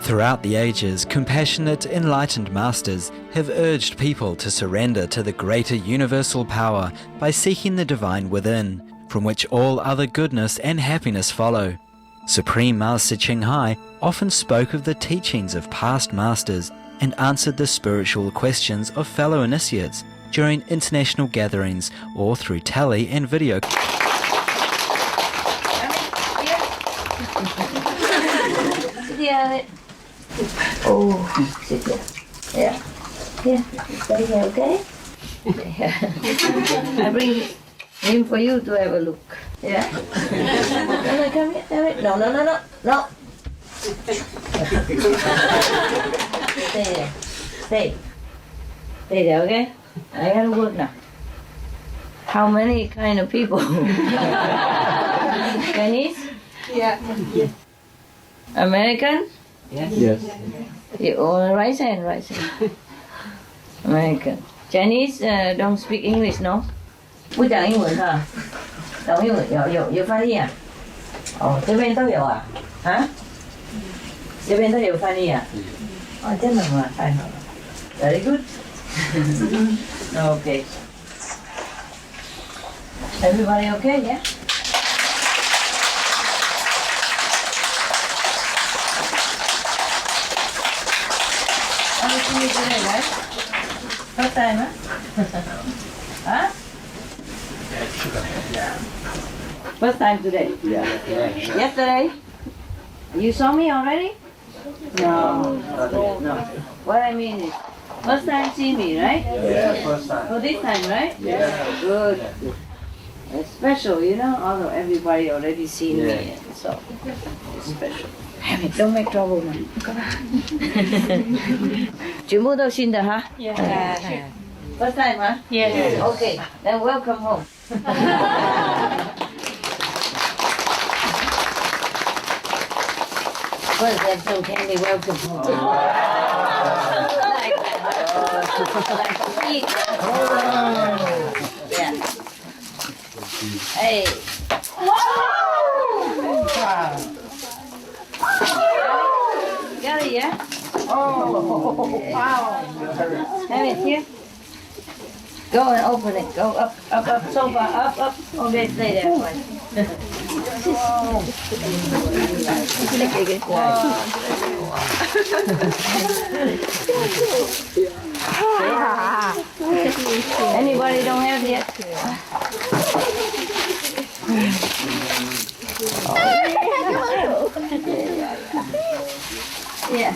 Throughout the ages, compassionate, enlightened masters have urged people to surrender to the greater universal power by seeking the divine within, from which all other goodness and happiness follow. Supreme Master CHINGHAI often spoke of the teachings of past masters and answered the spiritual questions of fellow initiates during international gatherings or through tele and video. Oh, sit there. Yeah. Yeah. Stay here, okay? I bring him for you to have a look. Yeah. No, come here. No. No. Stay there. Stay there, okay? I gotta work now. How many kind of people? Chinese? Yeah. American? Yes. Right hand. American. Chinese don't speak English, no? 不讲英文哈？懂英文有翻译啊？哦，这边都有啊？啊？这边都有翻译啊？哦，真的吗？太好了。Very good. Okay. Everybody okay? Yeah. You today, right? First time, huh? Huh? First time today? Yeah. Yesterday? You saw me already? No. What I mean is, first time see me, right? Yeah, first time. For this time, right? Yeah. Good. It's special, you know, although everybody already seen me, so it's special. Hermit, don't make trouble, man. 全部都新的哈 Yeah. First time, huh? Yeah. Okay, then welcome home. First, then so can they welcome home? Yeah. Hey. Got it, yeah? Oh, wow. Have it here. Go and open it. Go up, sofa, up. Okay, stay there. Anybody don't have yet? Yeah.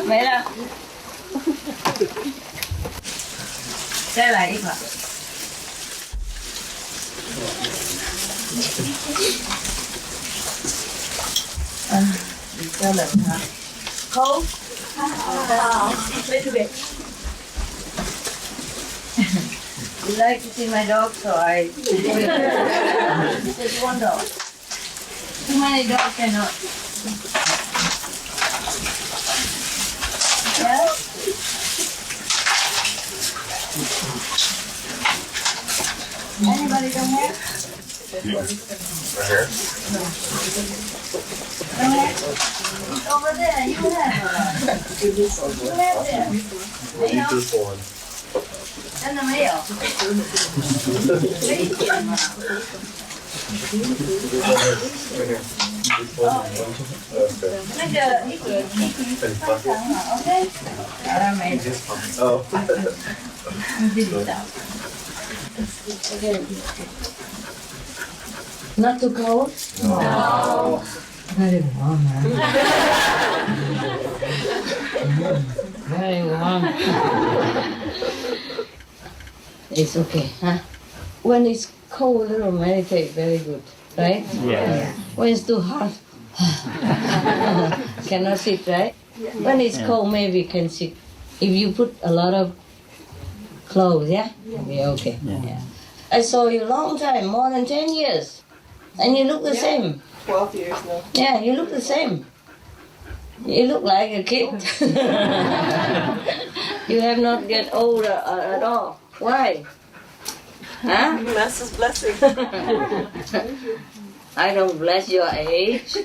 Mẹ đâu? Đây là ít hả? Cho lần hả? Cold? Little bit. You like to see my dog, so I... Just one dog. Too many dogs cannot. Yeah? Anybody don't have? Right here. Don't have? Over there, you have. You have there. We'll eat this one. 真的没有。那个一起分享了 ，OK？ 好了没？ Oh. Not too cold? No. Very warm, huh? Very warm. It's okay, huh? When it's cold, little meditate, very good, right? Yeah. When it's too hot, cannot sit, right? When it's cold, maybe can sit. If you put a lot of clothes, yeah? Be okay. Yeah. I saw you long time, more than 10 years. And you look the same. 12 years now. Yeah, you look the same. You look like a kid. You have not get older at all. Why? Huh? Master's blessing. I don't bless your age.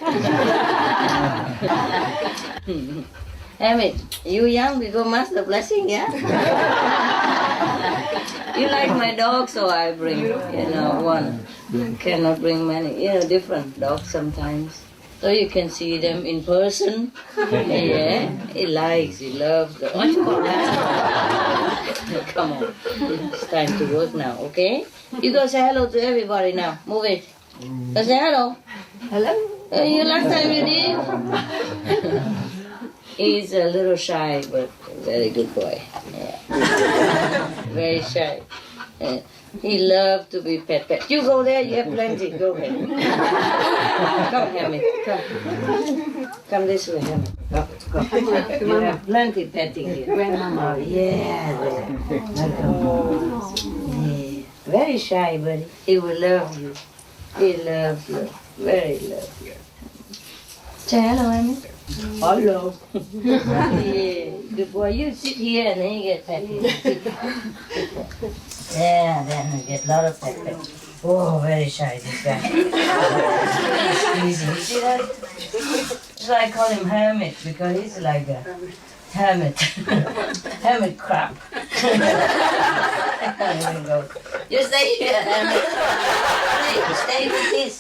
Hermit, you young because master blessing, yeah? You like my dog, so I bring, one. Cannot bring many, different dogs sometimes. So you can see them in person. Yeah, he likes, he loves them. What you want? Come on, it's time to work now, okay? You go say hello to everybody now. Move it. Go say hello. Hello. Last time you did. He's a little shy, but a very good boy. Yeah. Very shy. He loves to be pet. You go there, you have plenty. Go ahead. Come, Hermit. Come. Come this way, Hermit. Go. You have plenty petting here. Oh, yeah. Welcome. Yeah. Very shy, buddy. He will love you. He loves you. Very love you. Say hello, Hermit. Hello. Yeah. Good boy. You sit here and then you get petted. Yeah, then you get a lot of pet. Oh, very shy, this guy. Easy. You see that? So I call him Hermit because he's like a hermit. Hermit crab. You stay here, Hermit. Stay with this.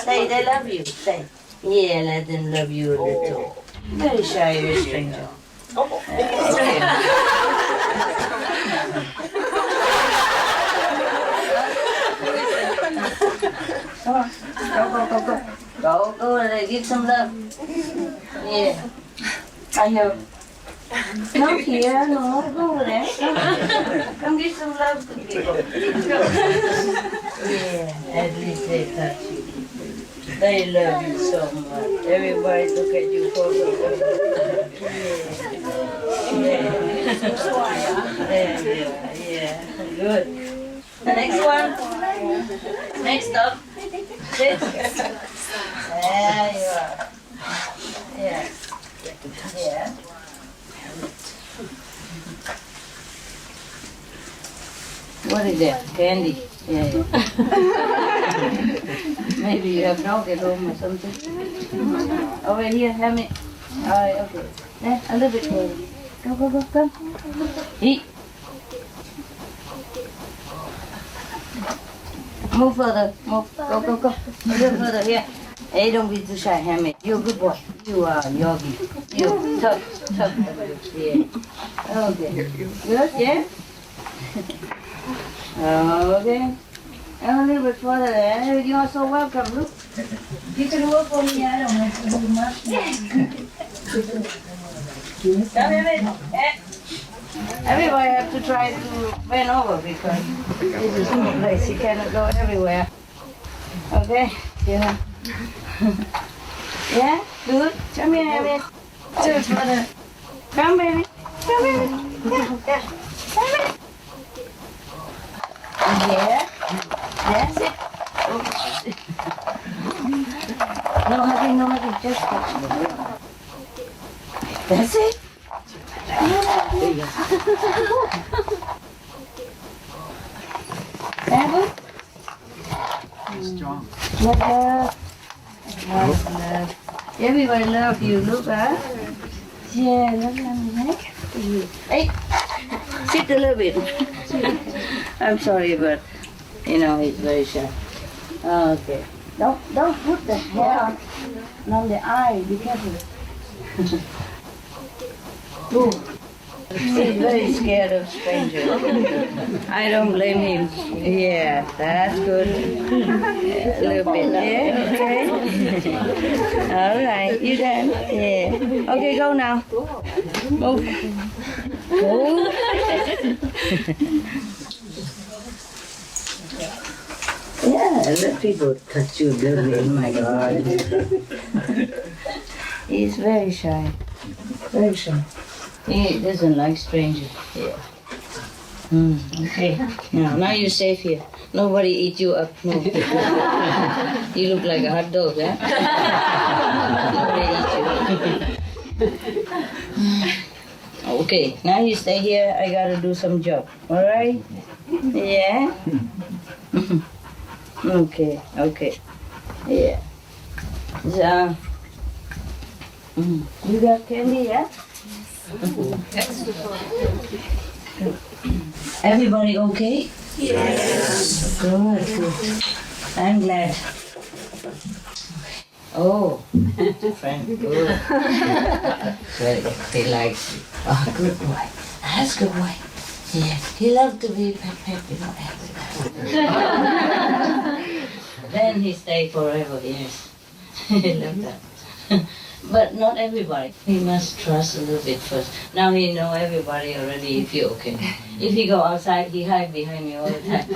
Stay, they love you. Stay. Yeah, let them love you a little. Very shy, very stranger. Okay. Come on. Go, give some love. Yeah. I know. Not here, no, go over there. Come give some love to people. Yeah, at least they touch you. They love you so much. Everybody look at you for yeah. Good. The next one. Next up. Sit. There you are. Yeah. What is that? Candy. Yeah. Maybe you have dog at home or something. Over here, Hermit. Alright, okay. There, a little bit more. Go. Eat. Move further. Move. Go. A little further here. Hey, don't be too shy, Hermit. You're a good boy. You are yogi. You tough. Yeah. Okay. Good, yeah? Okay. And a little bit further there. You are so welcome. Look. You can work for me. I don't have to do much. Come here. Everybody have to try to bend over because this is no place. You cannot go everywhere. Okay? Yeah. Yeah? Good? Come here, baby. A little further. Come, baby. Yeah. Come here. Yeah. That's it. No hugging. Just touch me. That's it. Good? Strong. Love. Everybody love you. Look, huh? Yeah, love you. Hey, sit a little bit. I'm sorry, but he's very shy. Okay. Don't put the hair on the eye. Be careful. Ooh. He's very scared of strangers. I don't blame him. Yeah, that's good. Yeah, a little bit. Yeah, okay. All right, you done? Yeah. Okay, go now. Move. Yeah, let people touch you a little bit. Oh my God. He's very shy. Very shy. He doesn't like strangers. Yeah. Okay. Now you're safe here. Nobody eat you up. No. You look like a hot dog, eh? Nobody eat you. Okay, now you stay here. I gotta do some job. All right? Yeah. Okay. Yeah. So, you got candy, yeah? Everybody okay? Yes. Good. I'm glad. Oh, friend, good. He likes you. Oh, good boy. That's good boy. Yeah, he loves to be pet, you know. Then he stay forever, yes. He loves that. But not everybody. He must trust a little bit first. Now he know everybody already. He feel okay. If he go outside, he hide behind me all the time.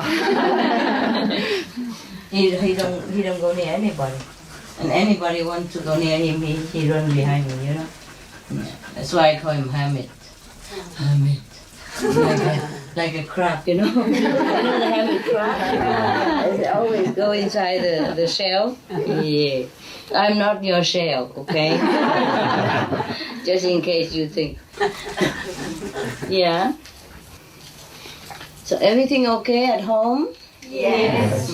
he don't go near anybody. And anybody wants to go near him, he run behind me, you know. Yeah. That's why I call him Hermit. Hermit. Like a crab, you know. You know the hermit crab? They always go inside the shell. Yeah. I'm not your shell, okay? Just in case you think. Yeah. So everything okay at home? Yes.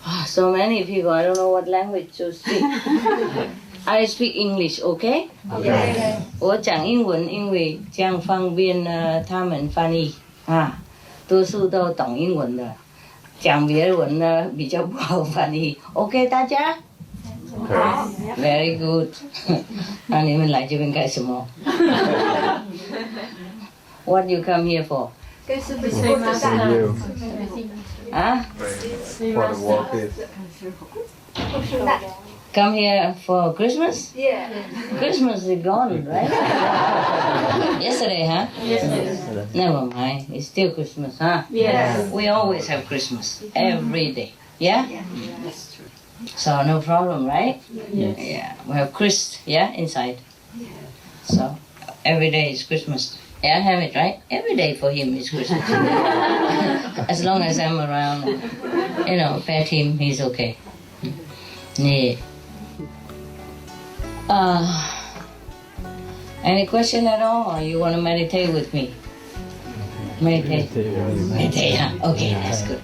Oh, so many people, I don't know what language to speak. I speak English, okay? Okay. 我讲英文，因为这样方便他们翻译啊，多数都懂英文的，讲别的文呢比较不好翻译。OK， 大家 ？Very good 。那你们来这边干什么？What you come here for？ You. 啊 Want to walk in?？Come here for Christmas? Yeah. Christmas is gone, right? Yesterday, huh? Yes. Never mind. It's still Christmas, huh? Yes. We always have Christmas every day. Yeah? That's true. So no problem, right? Yes. Yeah. We have Christ, yeah, inside. So every day is Christmas. Yeah, I have it, right? Every day for him is Christmas. As long as I'm around, you know, pet him, he's okay. Yeah. Any question at all, or you want to meditate with me? Meditate. Meditate, huh? Okay, that's good.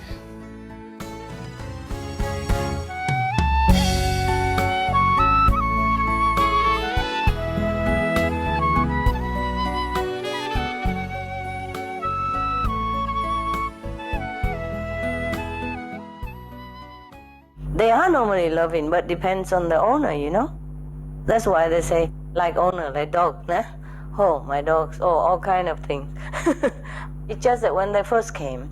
They are normally loving, but depends on the owner, you know. That's why they say, like owner, like dog, nah? Oh, my dogs, oh, all kind of things. It's just that when they first came,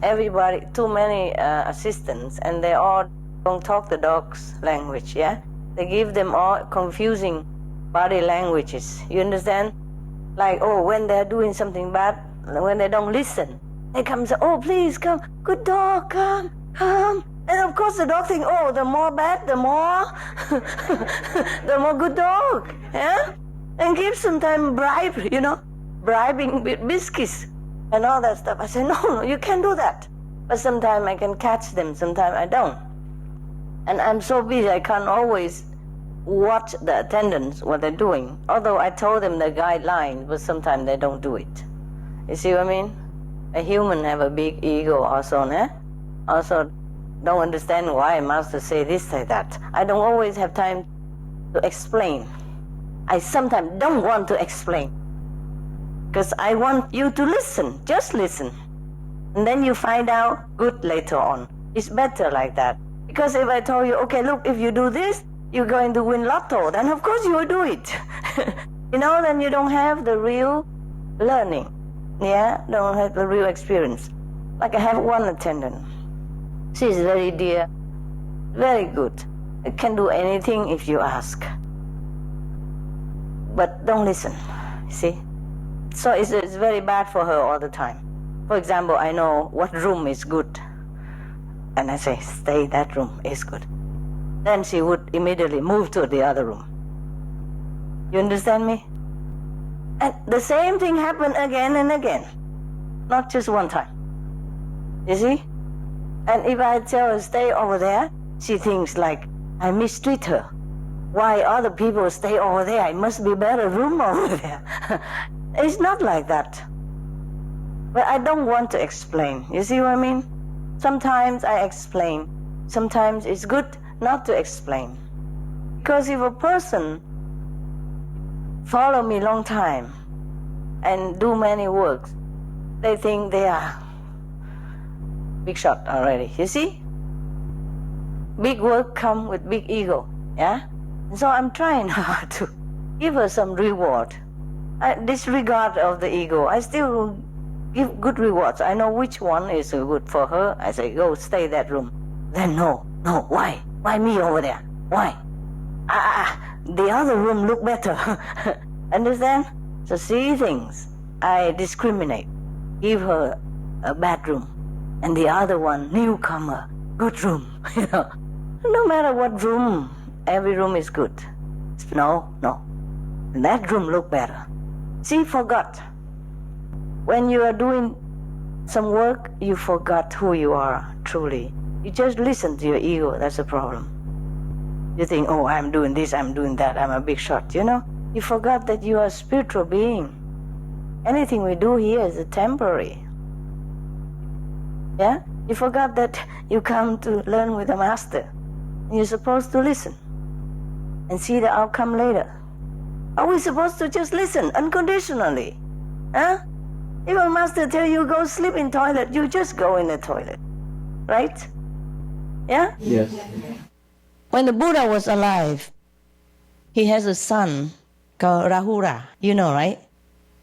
everybody, too many assistants, and they all don't talk the dog's language, yeah? They give them all confusing body languages, you understand? Like, oh, when they're doing something bad, when they don't listen, they come and say, oh, please come, good dog, come. And of course the dog thinks, oh, the more bad, the more good dog, yeah? And give sometimes bribe, you know, bribing with biscuits and all that stuff. I say, no, you can't do that. But sometimes I can catch them, sometimes I don't. And I'm so busy, I can't always watch the attendants, what they're doing. Although I told them the guidelines, but sometimes they don't do it. You see what I mean? A human have a big ego also, né? Also, don't understand why master say this, like that. I don't always have time to explain. I sometimes don't want to explain. Because I want you to listen, just listen. And then you find out good later on. It's better like that. Because if I told you, okay, look, if you do this, you're going to win lotto, then of course you will do it. You know, then you don't have the real learning. Yeah, don't have the real experience. Like I have one attendant. She's very dear, very good. Can do anything if you ask. But don't listen, see? So it's very bad for her all the time. For example, I know what room is good. And I say, stay, that room is good. Then she would immediately move to the other room. You understand me? And the same thing happened again and again. Not just one time. You see? And if I tell her stay over there, she thinks like I mistreat her. why other people stay over there? It must be better room over there. It's not like that. But I don't want to explain. You see what I mean? Sometimes I explain. Sometimes it's good not to explain. Because if a person follow me long time and do many works, they think they are big shot already. You see? Big work come with big ego. Yeah? So I'm trying hard to give her some reward. I disregard of the ego. I still give good rewards. I know which one is good for her. I say, go stay that room. Then no, why? Why me over there? Why? The other room look better. Understand? So see things. I discriminate. Give her a bad room. And the other one, newcomer, good room. You know, no matter what room, every room is good. No. That room look better. See, forgot. When you are doing some work, you forgot who you are, truly. You just listen to your ego, that's the problem. You think, oh, I'm doing this, I'm doing that, I'm a big shot, you know? You forgot that you are a spiritual being. Anything we do here is temporary. Yeah? You forgot that you come to learn with a master. You're supposed to listen and see the outcome later. Are we supposed to just listen unconditionally? Huh? If a master tell you go sleep in toilet, you just go in the toilet. Right? Yeah? Yes. When the Buddha was alive, he has a son called Rahula. You know, right?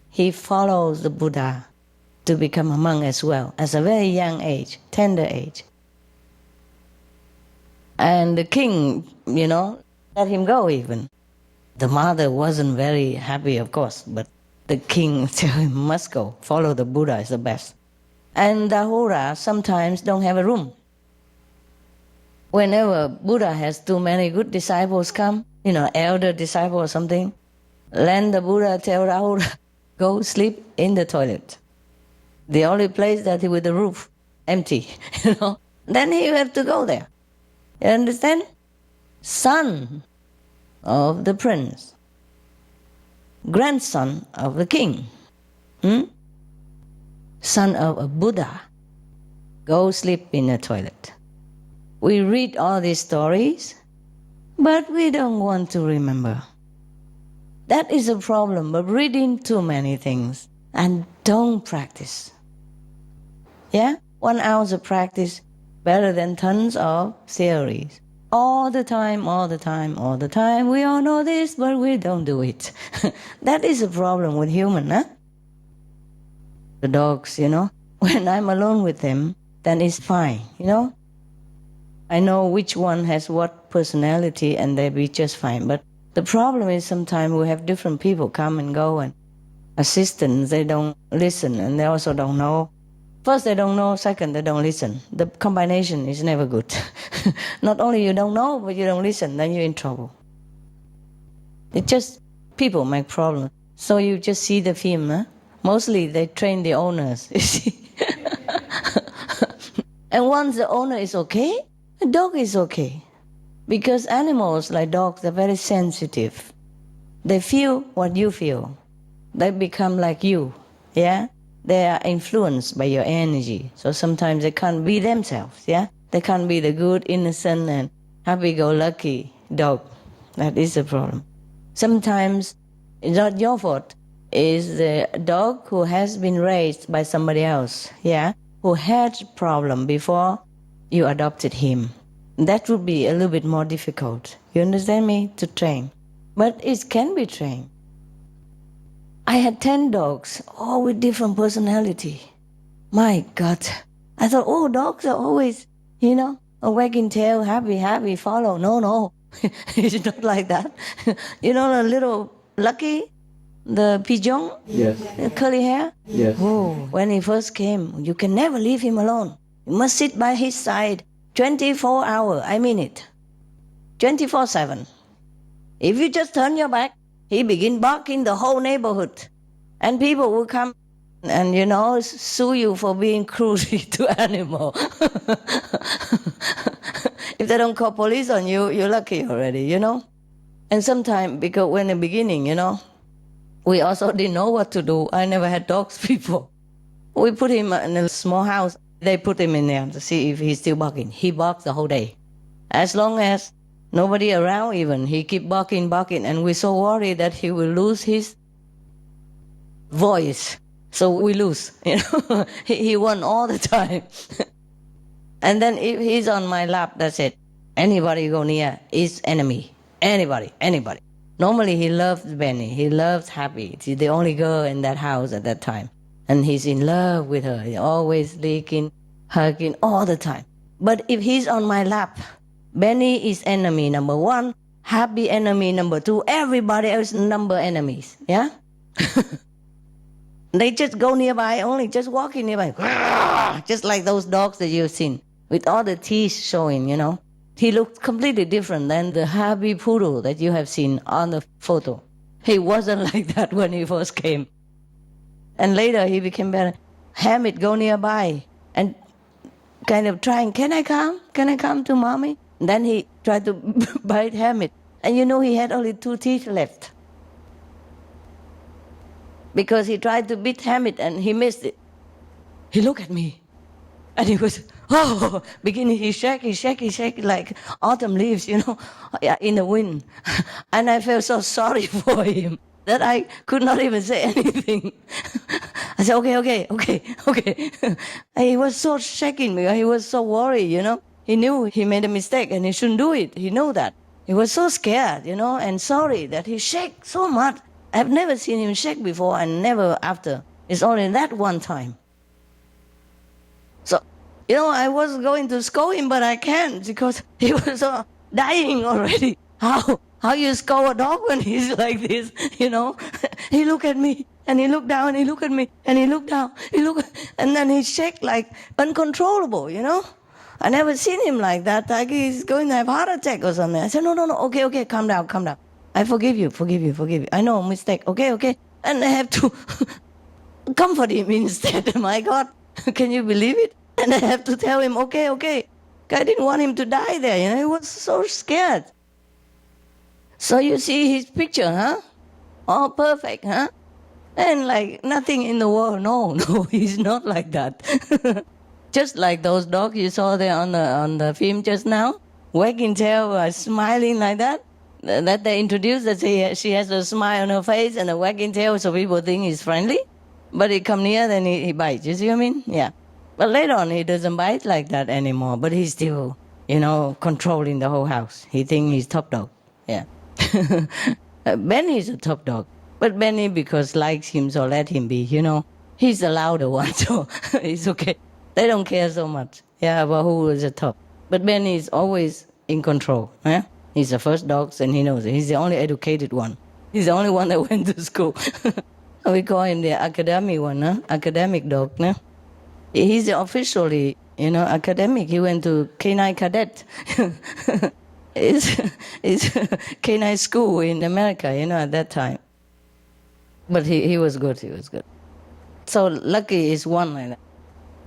He follows the Buddha to become a monk as well, at a very young age, tender age. And the king, you know, let him go even. The mother wasn't very happy, of course, but the king tell him, must go, follow the Buddha is the best. And Rahula sometimes don't have a room. Whenever Buddha has too many good disciples come, you know, elder disciple or something, then the Buddha tell Rahula, go sleep in the toilet. The only place that with the roof empty, you know. Then he have to go there. You understand? Son of the prince, grandson of the king, son of a Buddha, go sleep in a toilet. We read all these stories, but we don't want to remember. That is a problem of reading too many things and don't practice. Yeah? 1 hour of practice better than tons of theories. All the time. We all know this, but we don't do it. That is a problem with human, huh? The dogs, you know, when I'm alone with them, then it's fine, you know. I know which one has what personality and they be just fine. But the problem is sometimes we have different people come and go and assistants, they don't listen and they also don't know. First, they don't know. Second, they don't listen. The combination is never good. Not only you don't know, but you don't listen, then you're in trouble. It's just people make problems. So you just see the film, huh? Mostly they train the owners, you see. And once the owner is okay, the dog is okay. Because animals like dogs are very sensitive. They feel what you feel. They become like you, yeah? They are influenced by your energy. So sometimes they can't be themselves, yeah? They can't be the good, innocent, and happy-go-lucky dog. That is the problem. Sometimes it's not your fault. It's the dog who has been raised by somebody else, yeah? Who had problem before you adopted him. That would be a little bit more difficult. You understand me? To train. But it can be trained. I had 10 dogs, all with different personality. My God. I thought, oh, dogs are always, you know, a wagging tail, happy, follow. No. It's not like that. You know the little Lucky, the pigeon? Yes. The curly hair? Yes. Oh, when he first came, you can never leave him alone. You must sit by his side 24 hours, I mean it. 24/7. If you just turn your back, he begin barking the whole neighborhood. And people will come and, you know, sue you for being cruel to animal. If they don't call police on you, you're lucky already, you know. And sometimes, because when in the beginning, we also didn't know what to do. I never had dogs before. We put him in a small house. They put him in there to see if he's still barking. He barks the whole day. As long as nobody around even, he keep barking, and we're so worried that he will lose his voice. So we lose, he won all the time. And then if he's on my lap, that's it. Anybody go near is enemy. Anybody. Normally he loves Benny. He loves Happy. She's the only girl in that house at that time. And he's in love with her. He's always licking, hugging all the time. But if he's on my lap, Benny is enemy number 1, Happy enemy number 2, everybody else number enemies. Yeah? They just go nearby, only just walking nearby. Just like those dogs that you've seen, with all the teeth showing, He looked completely different than the Happy poodle that you have seen on the photo. He wasn't like that when he first came. And later he became better. Hermit go nearby and kind of trying, can I come? Can I come to mommy? And then he tried to bite Hermit. And he had only 2 teeth left. Because he tried to beat Hermit and he missed it. He looked at me. And he was, beginning he shake like autumn leaves, in the wind. And I felt so sorry for him that I could not even say anything. I said, okay. And he was so shaking because he was so worried, He knew he made a mistake and he shouldn't do it. He knew that. He was so scared, and sorry that he shook so much. I've never seen him shake before and never after. It's only that one time. So, I was going to scold him, but I can't because he was dying already. How you scold a dog when he's like this, He looked at me, and he looked down, and he looked at me, and he looked down, and then he shake like uncontrollable, I never seen him like that, like he's going to have a heart attack or something. I said, no, okay, calm down. I forgive you. I know, mistake, okay. And I have to comfort him instead, my God, can you believe it? And I have to tell him, okay. I didn't want him to die there, He was so scared. So you see his picture, huh? All perfect, huh? And like nothing in the world. No, he's not like that. Just like those dogs you saw there on the film just now, wagging tail, smiling like that. That they introduced that she has a smile on her face and a wagging tail, so people think he's friendly. But he come near, then he bites. You see what I mean? Yeah. But later on, he doesn't bite like that anymore. But he's still, controlling the whole house. He thinks he's top dog. Yeah. Benny's a top dog. But Benny, because likes him, so let him be, He's the louder one, so it's okay. They don't care so much, about who is the top. But Benny is always in control, He's the first dog, and he knows it. He's the only educated one. He's the only one that went to school. We call him the academic one, academic dog. He's officially, academic. He went to K9 cadet. It's K9 school in America, at that time. But he was good. So Lucky is one like that.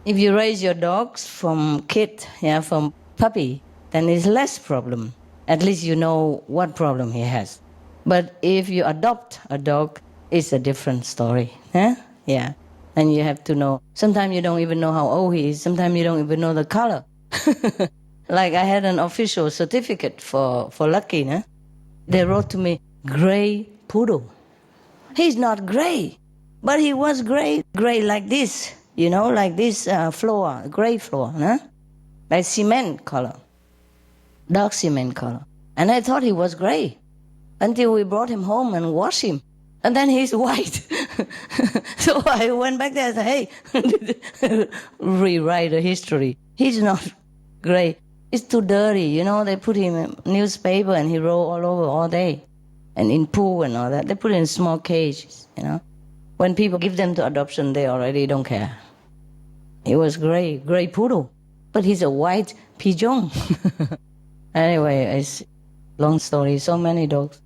If you raise your dogs from kid, from puppy, then it's less problem. At least you know what problem he has. But if you adopt a dog, it's a different story. Yeah. And you have to know. Sometimes you don't even know how old he is. Sometimes you don't even know the color. Like I had an official certificate for Lucky. They wrote to me, gray poodle. He's not gray, but he was gray like this. Like this floor, gray floor. Like cement color. Dark cement color. And I thought he was gray until we brought him home and washed him. And then he's white. So I went back there and said, hey, rewrite the history. He's not gray. It's too dirty. They put him in newspaper and he roll all over all day. And in pool and all that. They put him in small cages, When people give them to adoption, they already don't care. He was gray poodle. But he's a white pigeon. Anyway, it's long story, so many dogs.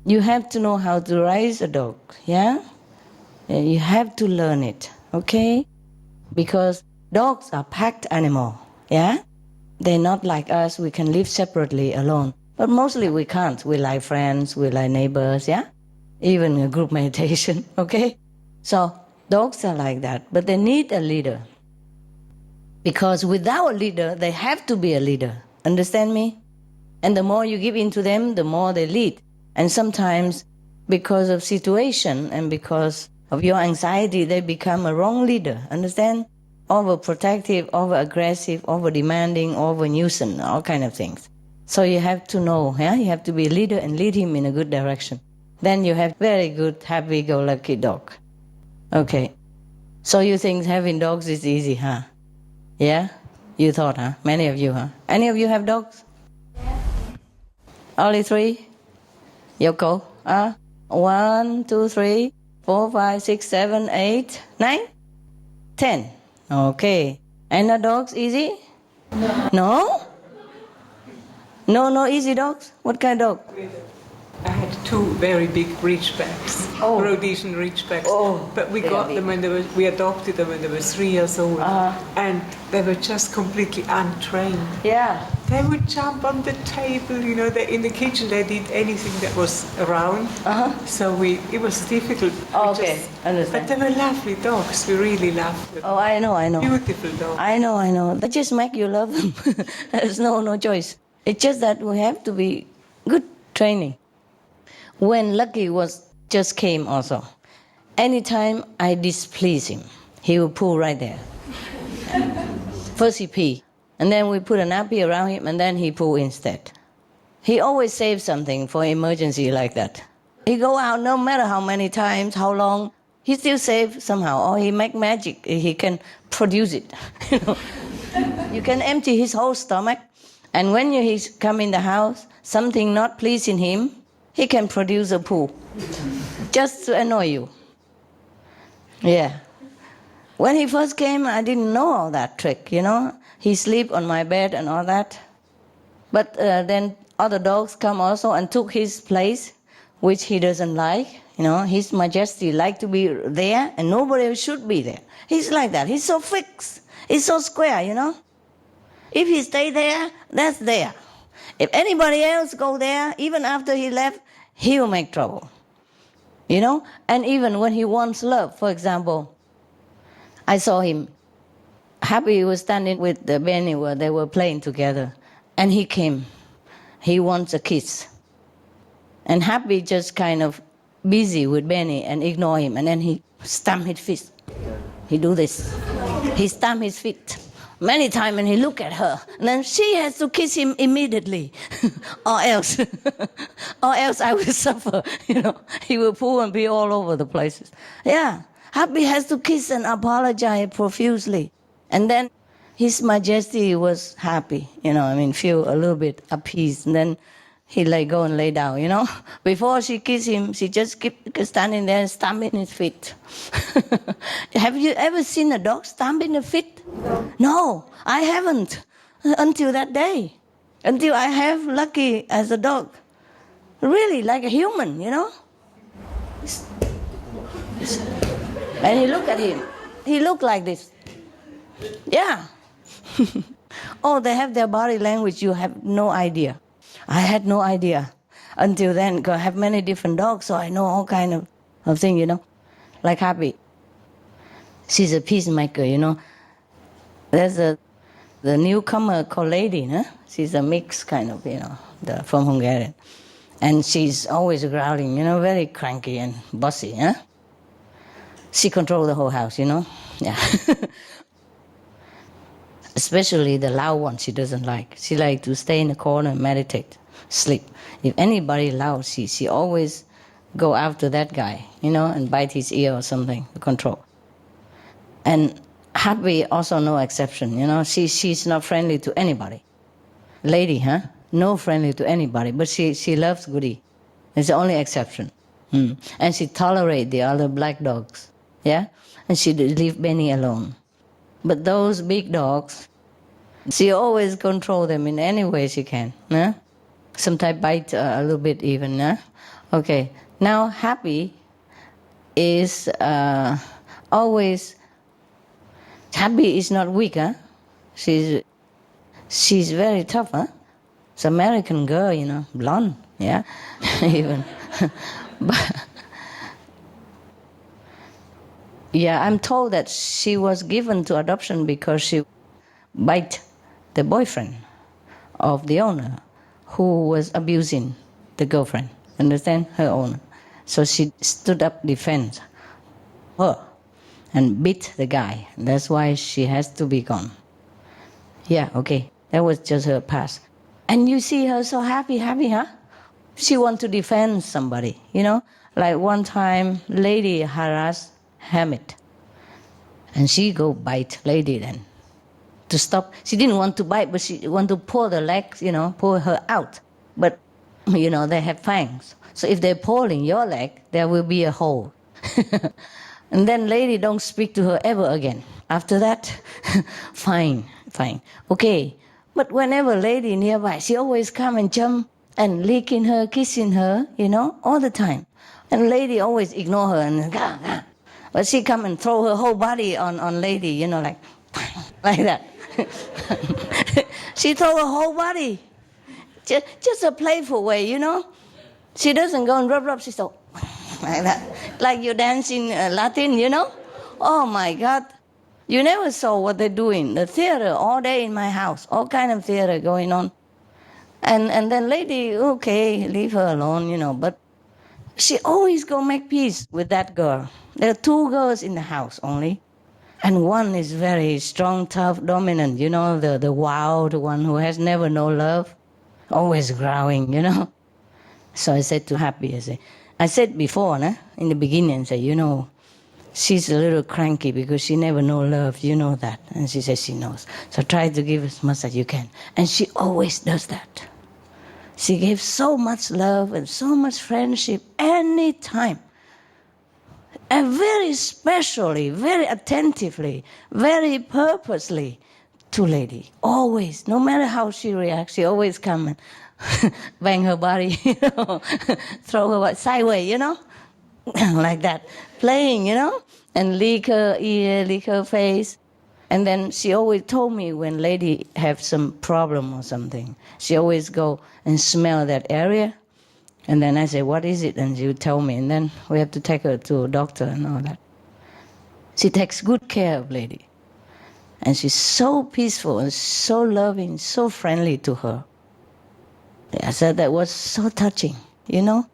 You have to know how to raise a dog, You have to learn it, okay? Because dogs are packed animal, They're not like us, we can live separately alone. But mostly we can't. We like friends, we like neighbors, yeah? Even a group meditation, okay? So dogs are like that, but they need a leader. Because without a leader, they have to be a leader. Understand me? And the more you give in to them, the more they lead. And sometimes, because of situation and because of your anxiety, they become a wrong leader. Understand? Overprotective, over-aggressive, over-demanding, over-nuisance, all kind of things. So you have to know, yeah? You have to be a leader and lead him in a good direction. Then you have very good, happy-go-lucky dog. Okay. So you think having dogs is easy, huh? Yeah? You thought, huh? Many of you, huh? Any of you have dogs? Yeah. Only 3? Yoko? 1, 2, 3, 4, 5, 6, 7, 8, 9, 10. Okay. And the dogs easy? No? No easy dogs? What kind of dog? I had 2 very big Ridgebacks, Rhodesian Ridgebacks, but we got them when we adopted them when they were 3 years old, and they were just completely untrained. Yeah. They would jump on the table, you know. In the kitchen they did anything that was around. So it was difficult. Okay, understand. But they were lovely dogs. We really loved them. Oh, I know. Beautiful dogs. I know. They just make you love them. There's no choice. It's just that we have to be good training. When Lucky just came also, anytime I displease him, he will pull right there. First he pee, and then we put a nappy around him, and then he pull instead. He always saves something for emergency like that. He go out no matter how many times, how long, he still saves somehow, or he make magic, he can produce it. You know, you can empty his whole stomach, and when he come in the house, something not pleasing him, he can produce a poo, just to annoy you. Yeah. When he first came, I didn't know all that trick, you know. He sleep on my bed and all that. But then other dogs come also and took his place, which he doesn't like. You know, His Majesty like to be there and nobody else should be there. He's like that. He's so fixed. He's so square, you know. If he stay there, that's there. If anybody else go there, even after he left, he will make trouble. You know? And even when he wants love, for example, I saw him. Happy was standing with the Benny where they were playing together. And he came. He wants a kiss. And Happy just kind of busy with Benny and ignore him. And then he stamp his feet. He do this. He stamp his feet many times, and he look at her. And then she has to kiss him immediately. or else I will suffer. You know, he will pull and be all over the places. Yeah, Happy has to kiss and apologize profusely. And then His Majesty was happy, you know, I mean, feel a little bit appeased. And then he like go and lay down, you know. Before she kiss him, she just keep standing there and stamping his feet. Have you ever seen a dog stamping the feet? No, I haven't until that day. Until I have Lucky as a dog. Really, like a human, you know. And he look at him. He look like this. Yeah. Oh, they have their body language. You have no idea. I had no idea until then, because I have many different dogs, so I know all kind of things, you know. Like Happy. She's a peacemaker, you know. There's the newcomer called Lady, huh? She's a mix kind of, you know, from Hungarian. And she's always growling, you know, very cranky and bossy, huh? She controls the whole house, you know. Yeah. Especially the loud one she doesn't like. She likes to stay in the corner and meditate, sleep. If anybody loud, she always go after that guy, you know, and bite his ear or something to control. And Happy also no exception, you know. She's not friendly to anybody. Lady, huh? No friendly to anybody, but she loves Goody. It's the only exception. And she tolerates the other black dogs, yeah? And she leave Benny alone. But those big dogs, she always control them in any way she can. Huh? Sometimes bite a little bit even. Huh? Okay, now Happy is always... Happy is not weak, huh? She's very tough, huh? It's an American girl, you know, blonde, yeah, even. But, yeah, I'm told that she was given to adoption because she bite the boyfriend of the owner who was abusing the girlfriend, understand, her owner. So she stood up defense her and beat the guy. That's why she has to be gone. Yeah, okay, that was just her past. And you see her so happy, huh? She want to defend somebody, you know? Like one time, lady harassed Hermit. And she go bite lady then. To stop, she didn't want to bite, but she want to pull the legs, you know, pull her out. But, you know, they have fangs. So if they're pulling your leg, there will be a hole. And then lady don't speak to her ever again. After that, fine. Okay. But whenever lady nearby, she always come and jump and licking her, kissing her, you know, all the time. And lady always ignore her and gah. But she come and throw her whole body on lady, you know, like that. She throw her whole body. Just a playful way, you know. She doesn't go and rub, she so like that. Like you dance in Latin, you know. Oh my God. You never saw what they're doing. The theater all day in my house, all kind of theater going on. And then lady, okay, leave her alone, you know. But she always go make peace with that girl. There are 2 girls in the house only. And one is very strong, tough, dominant, you know, the wild one who has never known love, always growling, you know. So I said to Happy, I said before, in the beginning, I said, you know, she's a little cranky because she never know love, you know that. And she said she knows. So try to give as much as you can. And she always does that. She gave so much love and so much friendship any time. And very specially, very attentively, very purposely to lady. Always, no matter how she reacts, she always come and bang her body, you know, throw her body sideways, you know, like that, playing, you know, and lick her ear, lick her face. And then she always told me when lady have some problem or something, she always go and smell that area. And then I say, what is it? And she would tell me. And then we have to take her to a doctor and all that. She takes good care of lady. And she's so peaceful and so loving, so friendly to her. I said that was so touching, you know.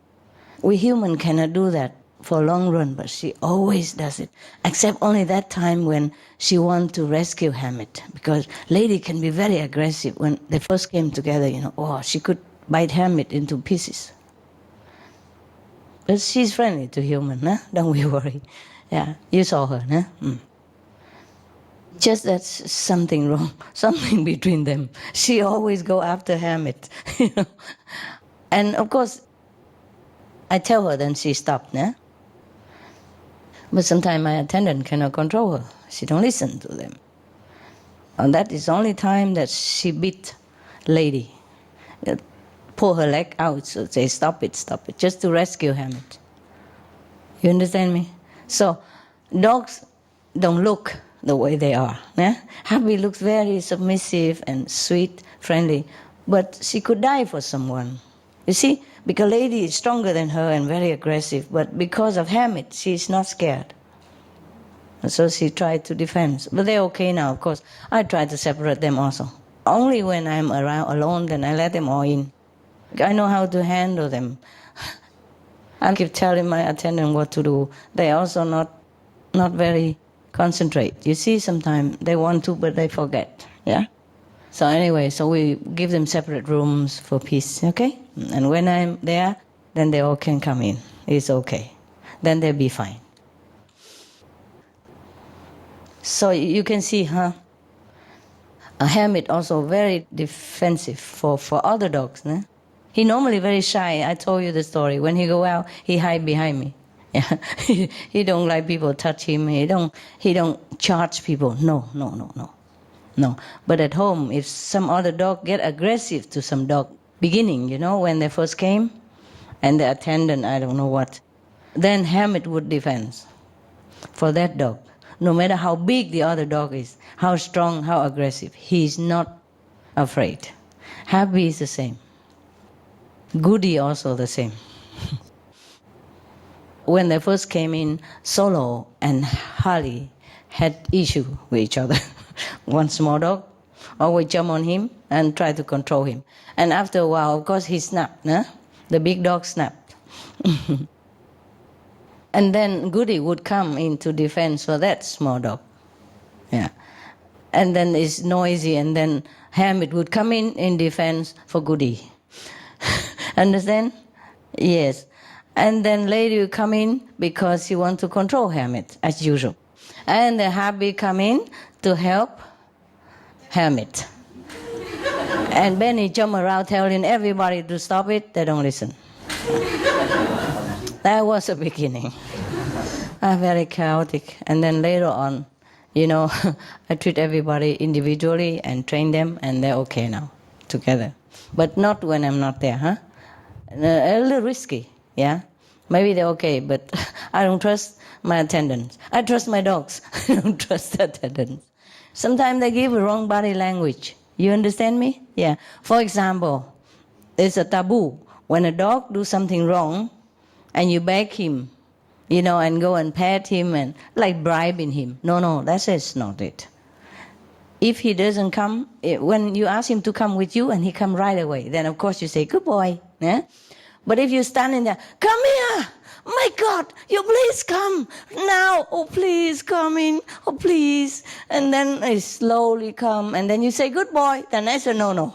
We human cannot do that for a long run, but she always does it. Except only that time when she wants to rescue Hermit. Because lady can be very aggressive. When they first came together, you know, she could bite Hermit into pieces. But she's friendly to human, don't we worry. Yeah, you saw her, Just that's something wrong, something between them. She always go after Hermit, you know. And of course, I tell her, then she stopped, But sometimes my attendant cannot control her. She don't listen to them. And that is the only time that she beat lady. Pull her leg out, so say, stop it, just to rescue Hermit. You understand me? So, dogs don't look the way they are. Happy looks very submissive and sweet, friendly, but she could die for someone. You see, because lady is stronger than her and very aggressive, but because of Hermit, she's not scared. So she tried to defend. But they're okay now, of course. I try to separate them also. Only when I'm around alone, then I let them all in. I know how to handle them. I keep telling my attendant what to do. They also not very concentrate. You see, sometimes they want to, but they forget. Yeah. So anyway, so we give them separate rooms for peace. Okay. And when I'm there, then they all can come in. It's okay. Then they'll be fine. So you can see, a Hermit also very defensive for other dogs. He normally very shy. I told you the story. When he go out, he hide behind me. Yeah. He don't like people touch him. He don't charge people. No. But at home, if some other dog get aggressive to some dog, beginning, you know, when they first came, and the attendant, I don't know what, then Hermit would defend for that dog. No matter how big the other dog is, how strong, how aggressive, he's not afraid. Happy is the same. Goody also the same. When they first came in, Solo and Harley had issue with each other. One small dog always jump on him and try to control him. And after a while, of course, he snapped. Huh? The big dog snapped. And then Goody would come into defense for that small dog. Yeah. And then it's noisy, and then Hermit would come in defense for Goody. Understand? Yes. And then lady would come in because she wants to control Hermit, as usual. And the Happy come in to help Hermit. And Benny jump around telling everybody to stop it. They don't listen. That was the beginning. Very chaotic. And then later on, you know, I treat everybody individually and train them, and they're okay now, together. But not when I'm not there, huh? A little risky, yeah? Maybe they're okay, but I don't trust my attendants. I trust my dogs. I don't trust the attendants. Sometimes they give a wrong body language. You understand me? Yeah. For example, it's a taboo. When a dog do something wrong, and you beg him, you know, and go and pet him and like bribing him. No, that's not it. If he doesn't come, when you ask him to come with you and he come right away, then of course you say, good boy. Yeah? But if you're standing there, come here, my God, you please come now. Oh, please come in. Oh, please. And then he slowly come and then you say, good boy. Then that's a no-no.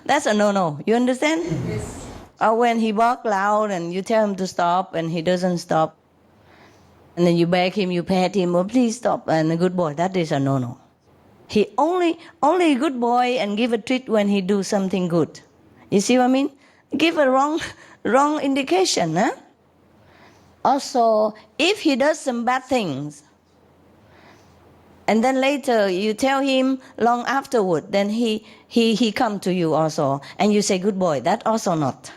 That's a no-no. You understand? Yes. Or when he bark loud and you tell him to stop and he doesn't stop, and then you beg him, you pet him, oh, please stop, and a good boy, that is a no-no. He only a good boy and give a treat when he do something good. You see what I mean? Give a wrong indication, huh? Also, if he does some bad things, and then later you tell him long afterward, then he come to you also, and you say, good boy, that also not.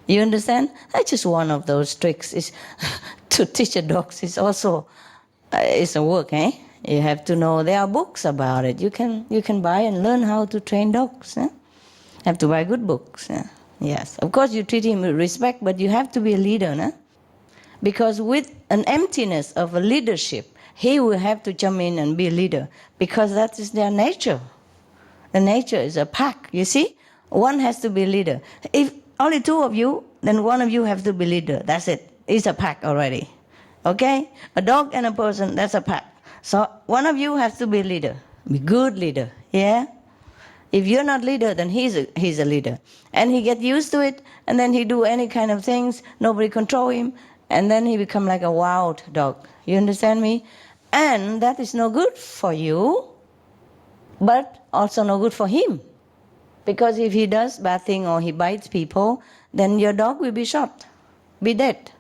You understand? That's just one of those tricks. Is to teach a dog is also it's a work, eh? You have to know. There are books about it. You can buy and learn how to train dogs. Eh? Have to buy good books. Eh? Yes, of course you treat him with respect, but you have to be a leader, no? Because with an emptiness of a leadership, he will have to jump in and be a leader because that is their nature. The nature is a pack. You see, one has to be a leader. If only two of you, then one of you have to be leader. That's it. It's a pack already. Okay? A dog and a person, that's a pack. So one of you has to be a leader. Be good leader. Yeah? If you're not leader, then he's a leader. And he get used to it, and then he do any kind of things, nobody control him, and then he become like a wild dog. You understand me? And that is no good for you, but also no good for him. Because if he does bad thing or he bites people, then your dog will be shot, be dead.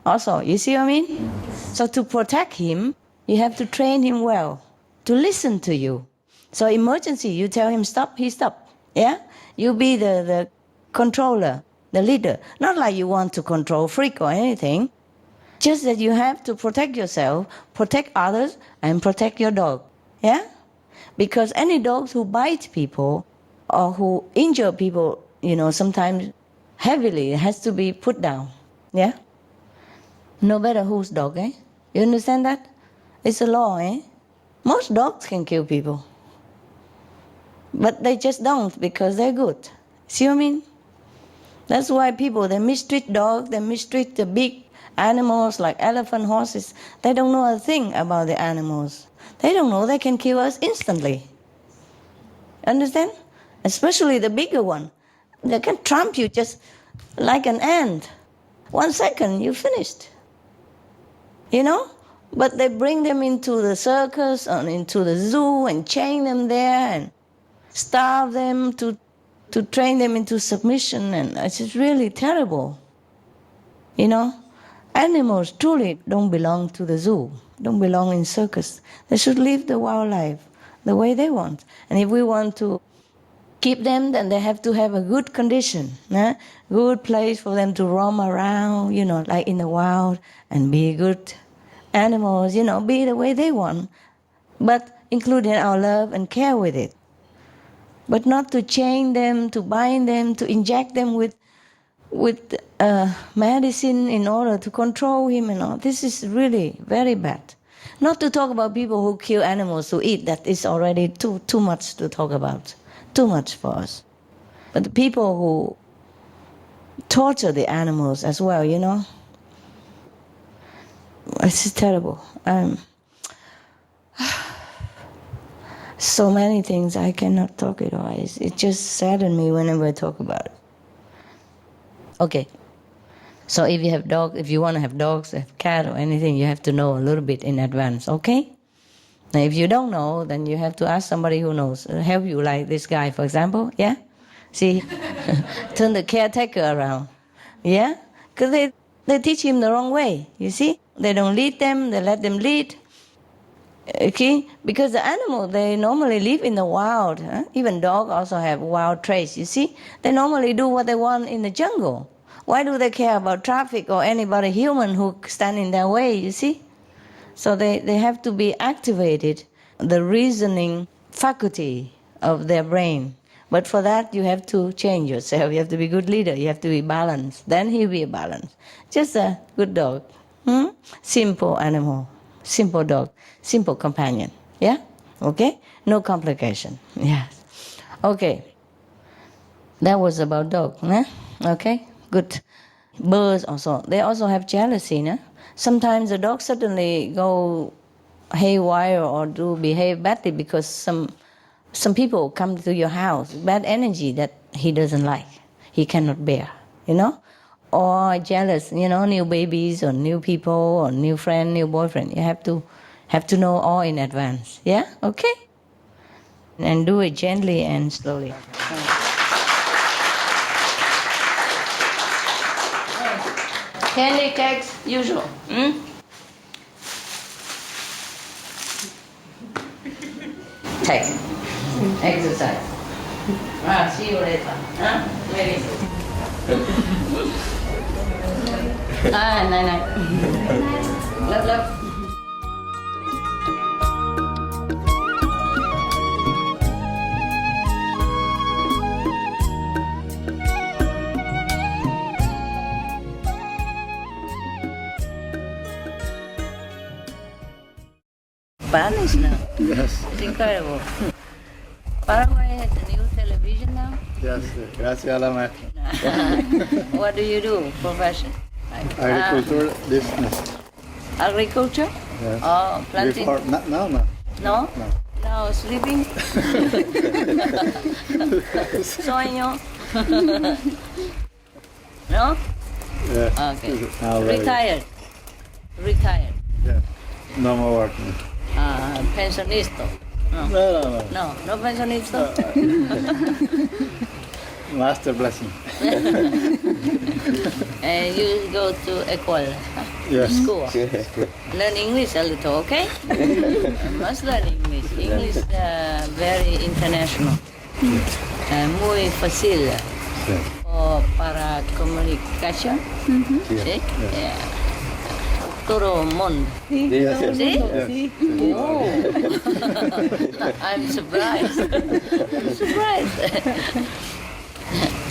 Also, you see what I mean? So to protect him, you have to train him well, to listen to you. So emergency, you tell him stop, he stop. Yeah? You be the controller, the leader. Not like you want to control freak or anything. Just that you have to protect yourself, protect others, and protect your dog. Yeah? Because any dogs who bite people or who injure people, you know, sometimes heavily, it has to be put down. Yeah? No matter whose dog, eh? You understand that? It's a law, eh? Most dogs can kill people. But they just don't because they're good. See what I mean? That's why people, they mistreat dogs, they mistreat the big animals like elephant, horses. They don't know a thing about the animals. They don't know they can kill us instantly. Understand? Especially the bigger one. They can tramp you just like an ant. 1 second, you're finished. You know? But they bring them into the circus and into the zoo and chain them there and starve them to train them into submission, and it's just really terrible. You know? Animals truly don't belong to the zoo, don't belong in circus. They should live the wildlife the way they want. And if we want to keep them, then they have to have a good condition, good place for them to roam around, you know, like in the wild, and be good animals, you know, be the way they want, but including our love and care with it. but not to chain them, to bind them, to inject them with medicine in order to control him and all. This is really very bad. Not to talk about people who kill animals to eat. That is already too much to talk about. Too much for us. But the people who torture the animals as well, you know, it's terrible. So many things I cannot talk it all. It just saddens me whenever I talk about it. Okay. So if you have dogs, if you want to have dogs, have cat or anything, you have to know a little bit in advance, okay? Now, if you don't know, then you have to ask somebody who knows. Help you, like this guy, for example, yeah? See, turn the caretaker around, yeah? Because they teach him the wrong way, you see? They don't lead them, they let them lead, okay? Because the animal, they normally live in the wild. Huh? Even dogs also have wild traits, you see? They normally do what they want in the jungle. Why do they care about traffic or anybody human who stand in their way, you see? So they have to be activated, the reasoning faculty of their brain. But for that, you have to change yourself. You have to be a good leader. You have to be balanced. Then he'll be balanced. Just a good dog. Simple animal. Simple dog. Simple companion. Yeah? Okay? No complication. Yes. Okay. That was about dog. Huh? Okay? Good. Birds also. They also have jealousy. No? Sometimes the dog suddenly go haywire or do behave badly because some people come to your house, bad energy that he doesn't like, he cannot bear, you know? Or jealous, you know, new babies or new people or new friend, new boyfriend. You have to know all in advance. Yeah? Okay? And do it gently and slowly. Candy cakes, usual. Take. Exercise. See you later. Very good. Night. Love. Spanish now. Yes. It's incredible. Paraguay has a new television now. Yes. Gracias a la maestra. What do you do? Profession? Agriculture business. Agriculture? Yes. Oh, planting? Before, no. No? No. Now sleeping? Sueño? No? Yes. Okay. Now Retired? Yes. No more working. Pensionista? No. No pensionista? Master blessing. And you go to escuela? Yes. School? Learn English a little, okay? Must learn English. English very international. Muy fácil para comunicación. ¿Sí? Yeah. Todo mundo. ¿Sí? Oh. I'm surprised.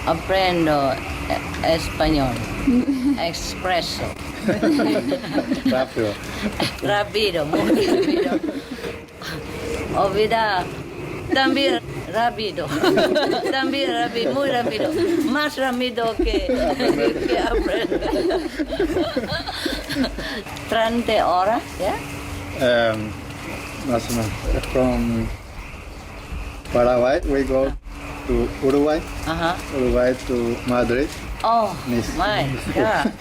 Aprendo español. Expreso. Rápido, muy rápido. Olvidar. También rápido. Muy rápido. Más rápido que aprendo. 30 horas, yeah? Más o menos. From Paraguay, we go to Uruguay. Uruguay to Madrid. Oh, Nice. my God.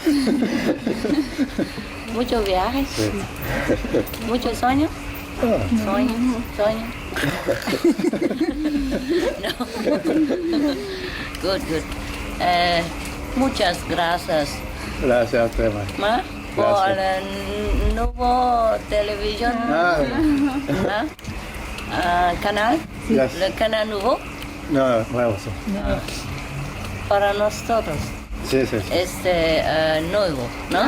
Muchos viajes. Sí. Muchos sueños. Sueño. No. Good. Muchas gracias. Gracias a usted, maestra. ¿Ma? Por el nuevo televisión. Canal. Yes. El canal nuevo. No, nuevo. Para nosotros. Sí. Nuevo, ¿no?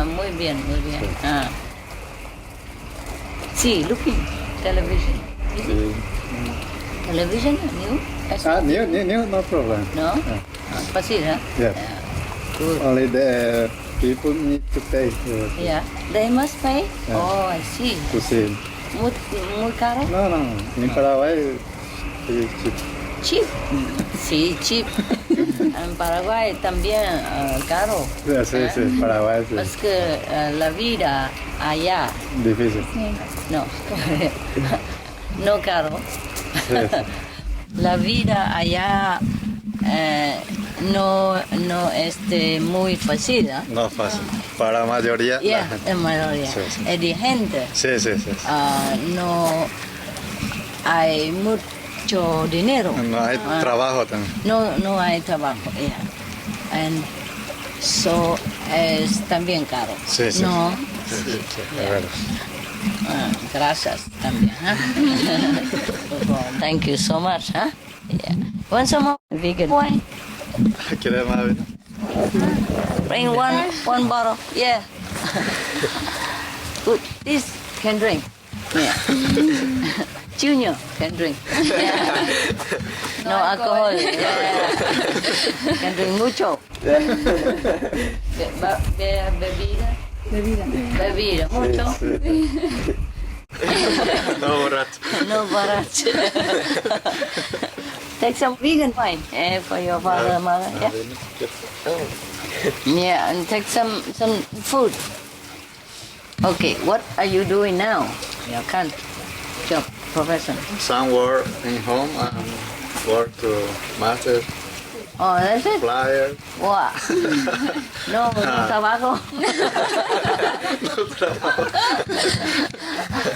Muy bien. Sí, looking television. Sí. Television, new? New, no problem. No? Pasid, huh? Yes. Good. Only the people need to pay Yeah. They must pay? Yeah. Oh, I see. to see. Muy caro? No. In Paraguay, it's cheap. Cheap. Sí, cheap. En Paraguay también caro. Sí, Paraguay sí. Es que la vida allá, Difícil. no, no caro. Sí. La vida allá no es muy fácil, ¿eh? No fácil. Para la mayoría. la Yeah, gente. en mayoría. Sí. Es de gente. Sí. No hay mucho dinero. No hay trabajo también. No hay trabajo, yeah. And so es también caro. Sí. No. Sí, Yeah. es verdad. Gracias también. Well, thank you so much. Yeah. Want some more vegan wine? ¿Quieres más vino? Bring one bottle. Yeah. Good. This can drink. Yeah. Junior can drink. Yeah. No alcohol. Yeah. Can drink mucho. Bebida. Mucho. Sí. No borracho. No borracho. Take some vegan wine for your father and mother. Yeah. Yeah, and take some food. Okay, what are you doing now? Your job, profession. Some work in home and work to master Oh, that's it? flyer. Wow. No trabajo.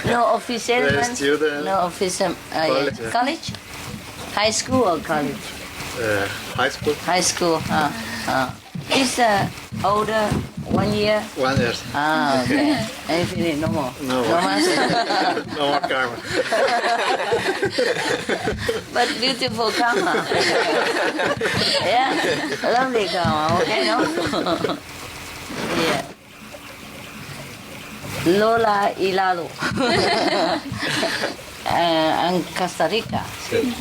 No official. The student. No official. College. College? High school or college? High school. High school. Is older 1 year? 1 year. Okay. Anything no more. No more. más. No more karma. But beautiful karma. Yeah, lovely karma. Okay, no? Yeah. Lola y Lalo. En Costa Rica. Sí.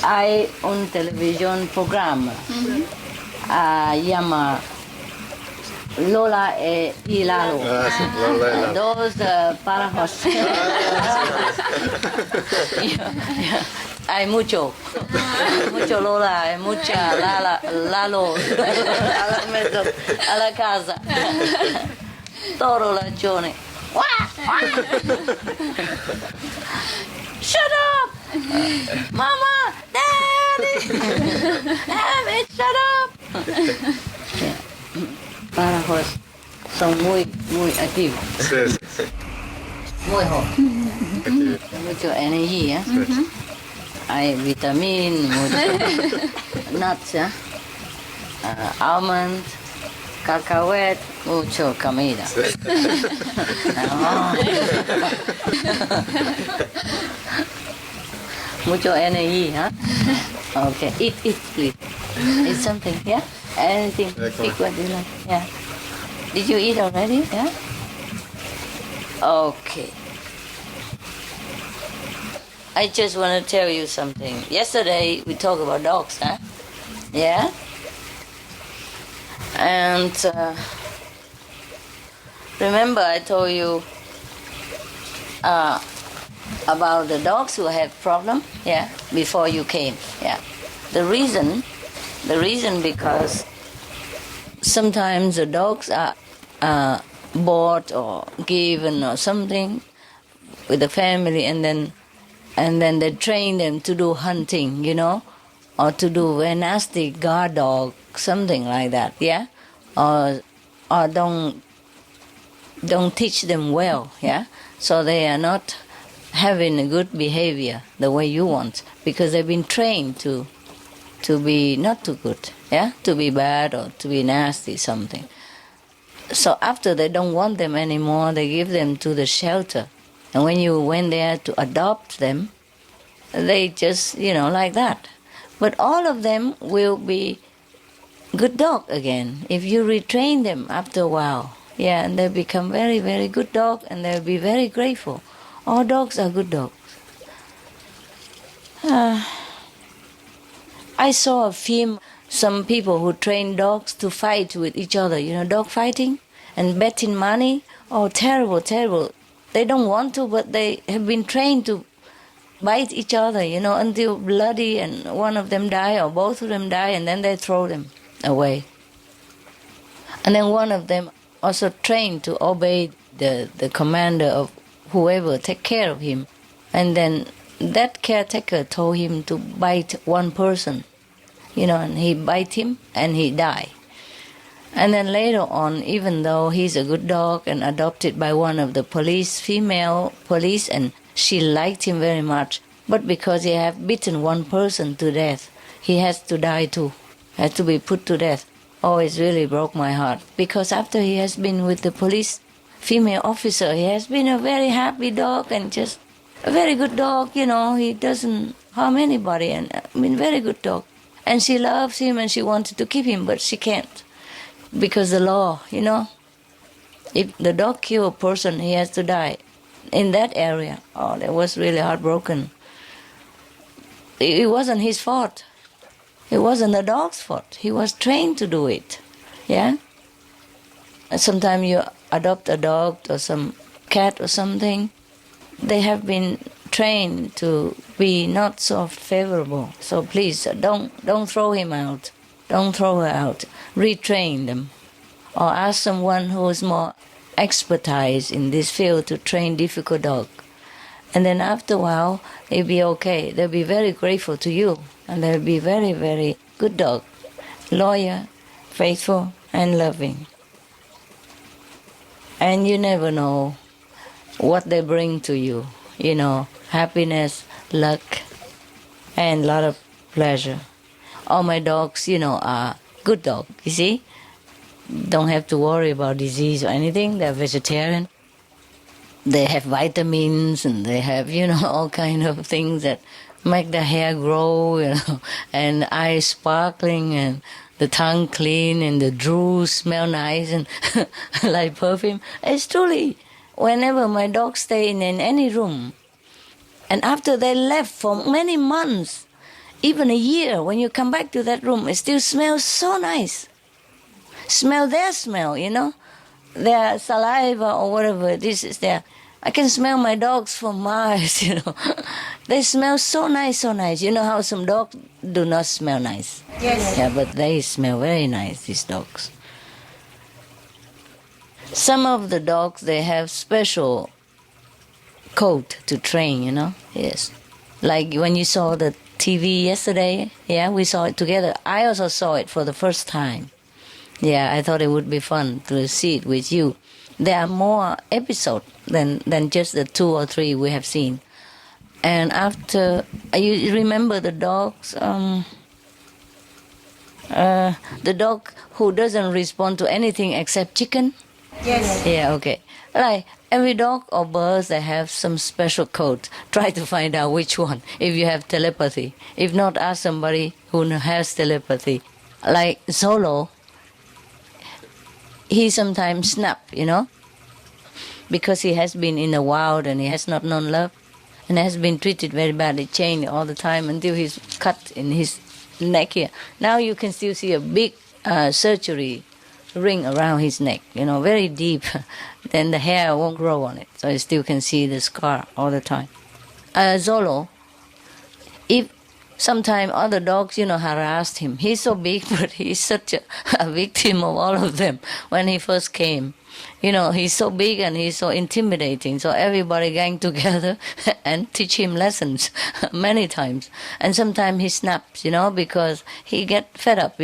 Hay un televisión programa. Llama Lola y Lalo. Sí, Lola y Lalo. Dos parejos. Hay mucho Lola, hay mucha Lalo a la casa. Toro lancione. Shut up! Mama! Daddy! Daddy, shut up! Parejos son muy activos. Sí. Muy jóvenes. Mucho energía. Hay vitamina, mucho nuts, almond, cacahuete, mucho comida. Mucho energía. Okay, eat, please. Eat something, yeah? Anything, pick what you like, yeah. Did you eat already, yeah? Okay. I just want to tell you something. Yesterday we talked about dogs, huh? Yeah? And remember I told you about the dogs who have problem, yeah, before you came, yeah. The reason because sometimes the dogs are bought or given or something with the family, and then they train them to do hunting, you know, or to do a nasty guard dog, something like that, yeah, or don't teach them well, yeah, so they are not having a good behavior the way you want, because they've been trained to be not too good, yeah, to be bad or to be nasty, something. So after they don't want them anymore, they give them to the shelter. And when you went there to adopt them, they just, like that. But all of them will be good dog again if you retrain them after a while. Yeah, and they become very, very good dog, and they'll be very grateful. All dogs are good dogs. I saw a film, some people who train dogs to fight with each other, dog fighting and betting money. Oh, terrible, terrible. They don't want to, but they have been trained to bite each other, until bloody and one of them die or both of them die, and then they throw them away. And then one of them also trained to obey the commander of whoever take care of him. And then that caretaker told him to bite one person, and he bite him and he died. And then later on, even though he's a good dog and adopted by one of the female police, and she liked him very much, but because he have bitten one person to death, he has to die too, has to be put to death. Oh, it really broke my heart, because after he has been with the police female officer, he has been a very happy dog and just a very good dog, he doesn't harm anybody, and very good dog. And she loves him and she wanted to keep him, but she can't. Because the law, if the dog kill a person, he has to die. In that area, oh, that was really heartbroken. It wasn't his fault. It wasn't the dog's fault. He was trained to do it, yeah? And sometimes you adopt a dog or some cat or something, they have been trained to be not so favorable. So please, don't throw him out. Don't throw her out. Retrain them. Or ask someone who is more expertise in this field to train difficult dog. And then after a while, they'll be okay. They'll be very grateful to you. And they'll be very, very good dog. Loyal, faithful, and loving. And you never know what they bring to you. Happiness, luck, and a lot of pleasure. All my dogs, are good dogs, you see? Don't have to worry about disease or anything. They're vegetarian. They have vitamins and they have, all kind of things that make the hair grow, and eyes sparkling and the tongue clean and the drool smell nice and like perfume. It's truly, whenever my dogs stay in any room, and after they left for many months, even a year, when you come back to that room, it still smells so nice. Smell their smell, their saliva or whatever this is there. I can smell my dogs for miles, They smell so nice, so nice. You know how some dogs do not smell nice? Yes. Yeah, but they smell very nice, these dogs. Some of the dogs, they have special coat to train, Yes. Like when you saw the TV yesterday, yeah, we saw it together. I also saw it for the first time. Yeah, I thought it would be fun to see it with you. There are more episodes than just the 2 or 3 we have seen. And after, you remember the dogs, the dog who doesn't respond to anything except chicken? Yes. Yeah, okay. Like every dog or birds, they have some special code. Try to find out which one, if you have telepathy. If not, ask somebody who has telepathy. Like Zolo, he sometimes snap, because he has been in the wild and he has not known love and has been treated very badly, chained all the time until he's cut in his neck here. Now you can still see a big surgery ring around his neck, very deep. Then the hair won't grow on it, so you still can see the scar all the time. Zolo, if sometimes other dogs, harassed him. He's so big, but he's such a victim of all of them when he first came. He's so big and he's so intimidating, so everybody gang together and teach him lessons many times. And sometimes he snaps, because he get fed up,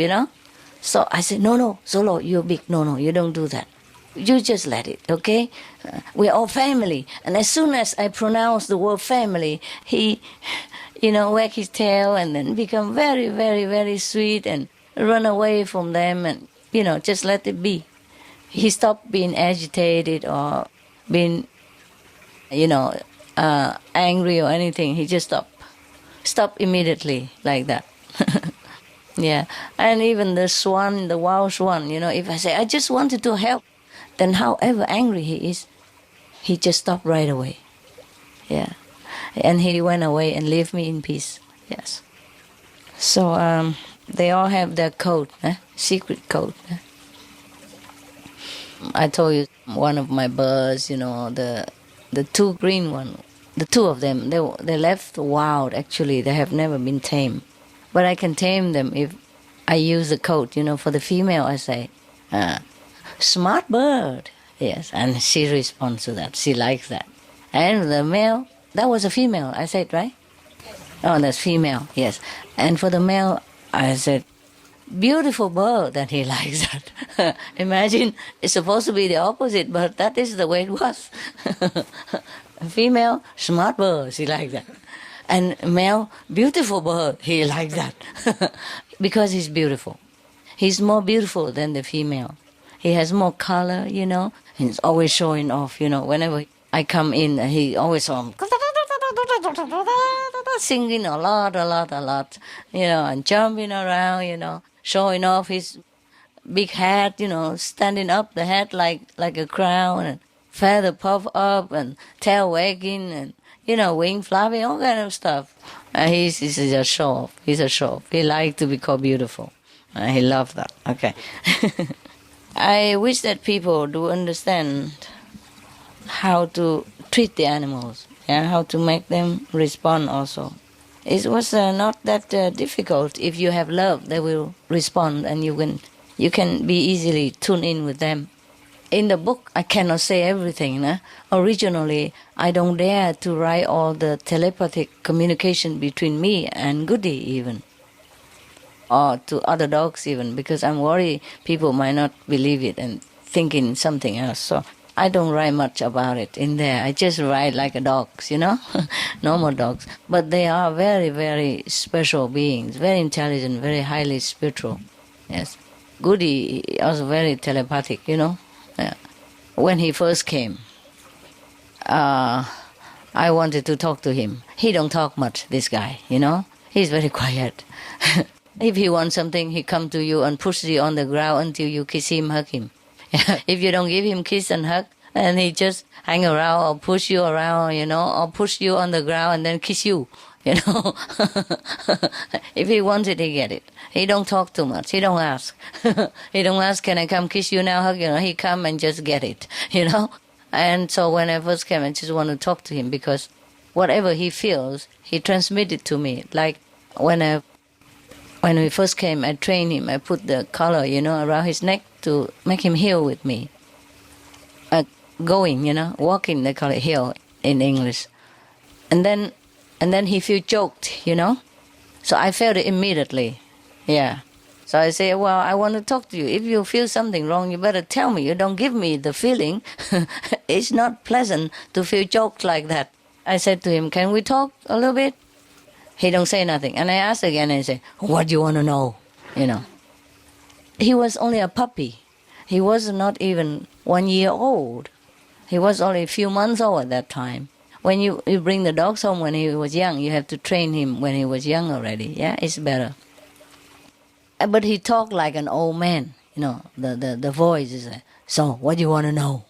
So I said, no, Zolo, you're big. No, you don't do that. You just let it, okay? We're all family. And as soon as I pronounce the word family, he, wag his tail and then become very, very, very sweet and run away from them and, just let it be. He stopped being agitated or being, angry or anything. He just stopped immediately like that. Yeah, and even the swan, the wild swan, if I say, I just wanted to help, then however angry he is, he just stopped right away. Yeah, and he went away and left me in peace. Yes. So they all have their code, secret code. I told you one of my birds, the two green one, the two of them, they left wild. Actually, they have never been tamed, but I can tame them if I use the code. For the female, I say, "Smart bird." Yes, and she responds to that. She likes that. And the male, that was a female. I said, right? Oh, that's female, yes. And for the male, I said, "Beautiful bird," and he likes that. Imagine, it's supposed to be the opposite, but that is the way it was. Female, smart bird, she likes that. And male, beautiful bird, he likes that. Because he's beautiful. He's more beautiful than the female. He has more color, He's always showing off, Whenever I come in, he always singing a lot, and jumping around, showing off his big hat, standing up the hat like a crown, and feather puff up, and tail wagging, and wing flapping, all kind of stuff. He's a show off. He's a show off. He likes to be called beautiful. He loves that. Okay. I wish that people do understand how to treat the animals, how to make them respond also. It was not that difficult. If you have love, they will respond, and you can be easily tuned in with them. In the book, I cannot say everything. Originally, I don't dare to write all the telepathic communication between me and Goody even, or to other dogs even, because I'm worried people might not believe it and thinking something else. So I don't write much about it in there. I just write like a dogs, normal dogs. But they are very, very special beings, very intelligent, very highly spiritual. Yes. Goody also very telepathic, Yeah. When he first came, I wanted to talk to him. He don't talk much, this guy, He's very quiet. If he wants something, he come to you and push you on the ground until you kiss him, hug him. If you don't give him kiss and hug, and he just hang around or push you around, or push you on the ground and then kiss you, If he wants it, he get it. He don't talk too much. He don't ask. He don't ask, "Can I come kiss you now, hug you?" He come and just get it, And so when I first came, I just want to talk to him because whatever he feels, he transmitted to me. Like when we first came, I trained him. I put the collar, around his neck to make him heal with me. Walking, they call it heal in English. And then he feel choked, So I felt it immediately. Yeah. So I say, "Well, I want to talk to you. If you feel something wrong, you better tell me. You don't give me the feeling. It's not pleasant to feel choked like that." I said to him, "Can we talk a little bit?" He don't say nothing. And I asked again and I say, "What do you want to know?" He was only a puppy. He was not even 1 year old. He was only a few months old at that time. When you bring the dogs home when he was young, you have to train him when he was young already. Yeah, it's better. But he talked like an old man. The voice is like, "So, what do you want to know?"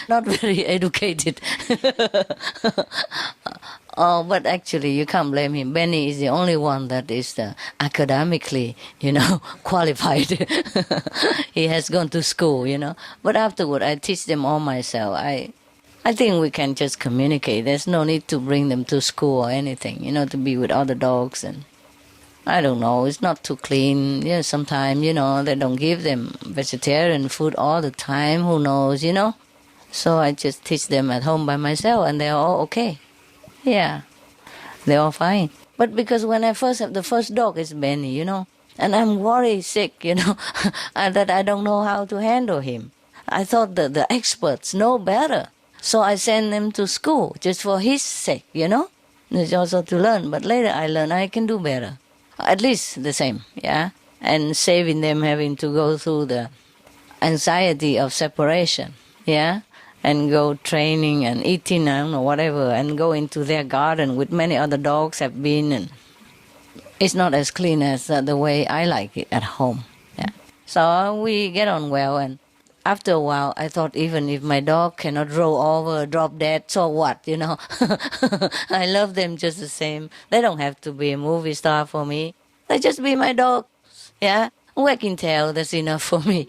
Not very educated. Oh, but actually, you can't blame him. Benny is the only one that is academically, qualified. He has gone to school, But afterward, I teach them all myself. I think we can just communicate. There's no need to bring them to school or anything, to be with other dogs. And I don't know, it's not too clean. Sometimes, they don't give them vegetarian food all the time. Who knows, So I just teach them at home by myself, and they're all okay. Yeah, they're all fine. But because when I first have the first dog, it's Benny, and I'm worried sick, that I don't know how to handle him. I thought that the experts know better. So I send them to school just for his sake, It's also to learn. But later I learned I can do better. At least the same, yeah? And saving them having to go through the anxiety of separation, yeah? And go training and eating, I don't know, whatever, and go into their garden with many other dogs have been. And it's not as clean as the way I like it at home, yeah? So we get on well, and after a while, I thought even if my dog cannot roll over, drop dead, so what, you know? I love them just the same. They don't have to be a movie star for me. They just be my dog. Yeah, wagging tail, that's enough for me.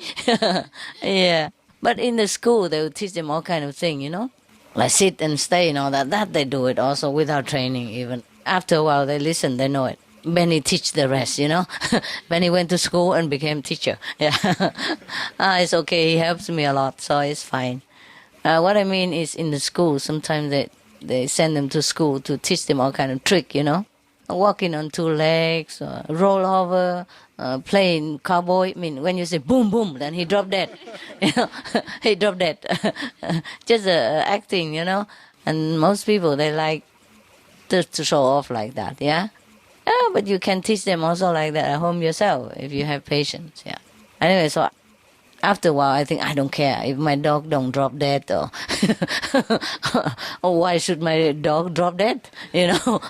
Yeah. But in the school, they will teach them all kind of things, you know? Like sit and stay and all that. That they do it also without training even. After a while, they listen, they know it. Benny teach the rest, you know. Benny went to school and became teacher. Yeah, it's okay. He helps me a lot, so it's fine. What I mean is, in the school, sometimes they send them to school to teach them all kind of trick, you know, walking on two legs, roll over, playing cowboy. I mean, when you say boom boom, then he drop dead. You know, he drop dead. Just acting, you know. And most people they like to show off like that. Yeah. Yeah, but you can teach them also like that at home yourself if you have patience. Yeah. Anyway, so after a while, I think I don't care if my dog don't drop dead or or why should my dog drop dead? You know,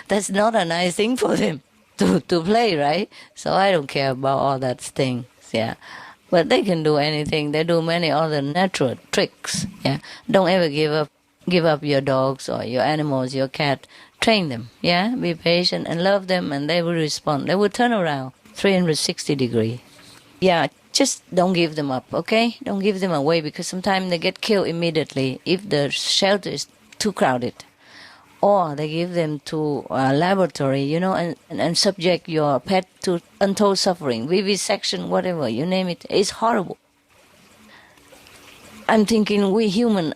that's not a nice thing for them to play, right? So I don't care about all that things. Yeah. But they can do anything. They do many other natural tricks. Yeah. Don't ever give up your dogs or your animals, your cat. Train them, yeah? Be patient and love them and they will respond. They will turn around 360 degrees. Yeah, just don't give them up, okay? Don't give them away because sometimes they get killed immediately if the shelter is too crowded. Or they give them to a laboratory, you know, and subject your pet to untold suffering, vivisection, whatever, you name it. It's horrible. I'm thinking we human,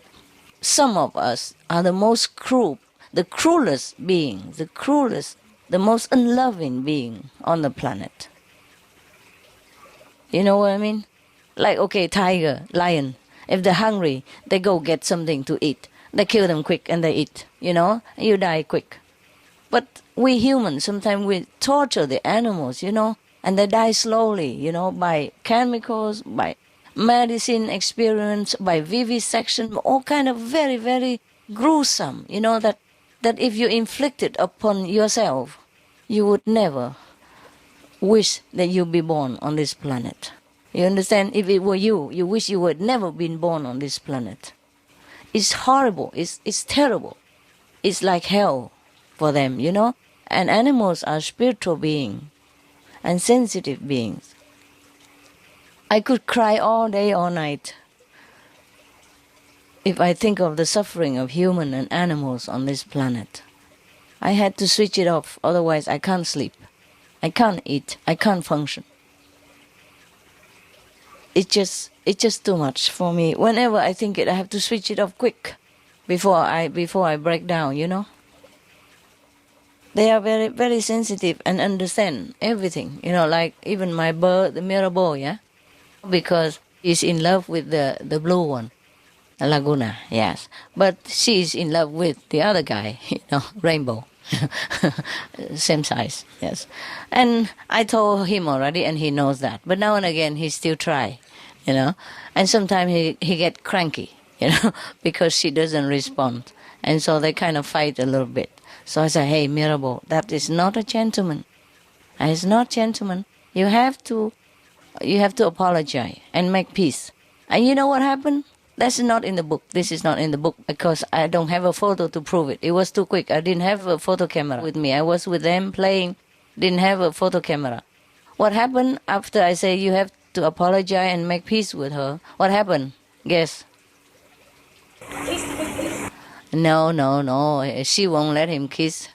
some of us are the most cruel, the cruelest being, the most unloving being on the planet. You know what I mean? Like, okay, tiger, lion, if they're hungry, they go get something to eat. They kill them quick and they eat, you know, you die quick. But we humans, sometimes we torture the animals, you know, and they die slowly, you know, by chemicals, by medicine experience, by vivisection, all kind of very, very gruesome, you know, that if you inflict it upon yourself, you would never wish that you be born on this planet. You understand? If it were you, you wish you had never been born on this planet. It's horrible. It's terrible. It's like hell for them, you know? And animals are spiritual beings and sensitive beings. I could cry all day, all night if I think of the suffering of humans and animals on this planet. I had to switch it off, otherwise I can't sleep. I can't eat. I can't function. It's just too much for me. Whenever I think it, I have to switch it off quick before I break down, you know. They are very, very sensitive and understand everything, you know, like even my bird, the Mirabeau, yeah? Because he's in love with the blue one. Laguna, yes. But she's in love with the other guy, you know, Rainbow. Same size, yes. And I told him already and he knows that. But now and again he still try, you know. And sometimes he get cranky, you know, because she doesn't respond. And so they kind of fight a little bit. So I say, hey, Mirabeau, that is not a gentleman. That is not gentleman. You have to apologize and make peace. And you know what happened? That's not in the book. This is not in the book because I don't have a photo to prove it. It was too quick. I didn't have a photo camera with me. I was with them playing, didn't have a photo camera. What happened after I say you have to apologize and make peace with her? What happened? Guess. No. She won't let him kiss.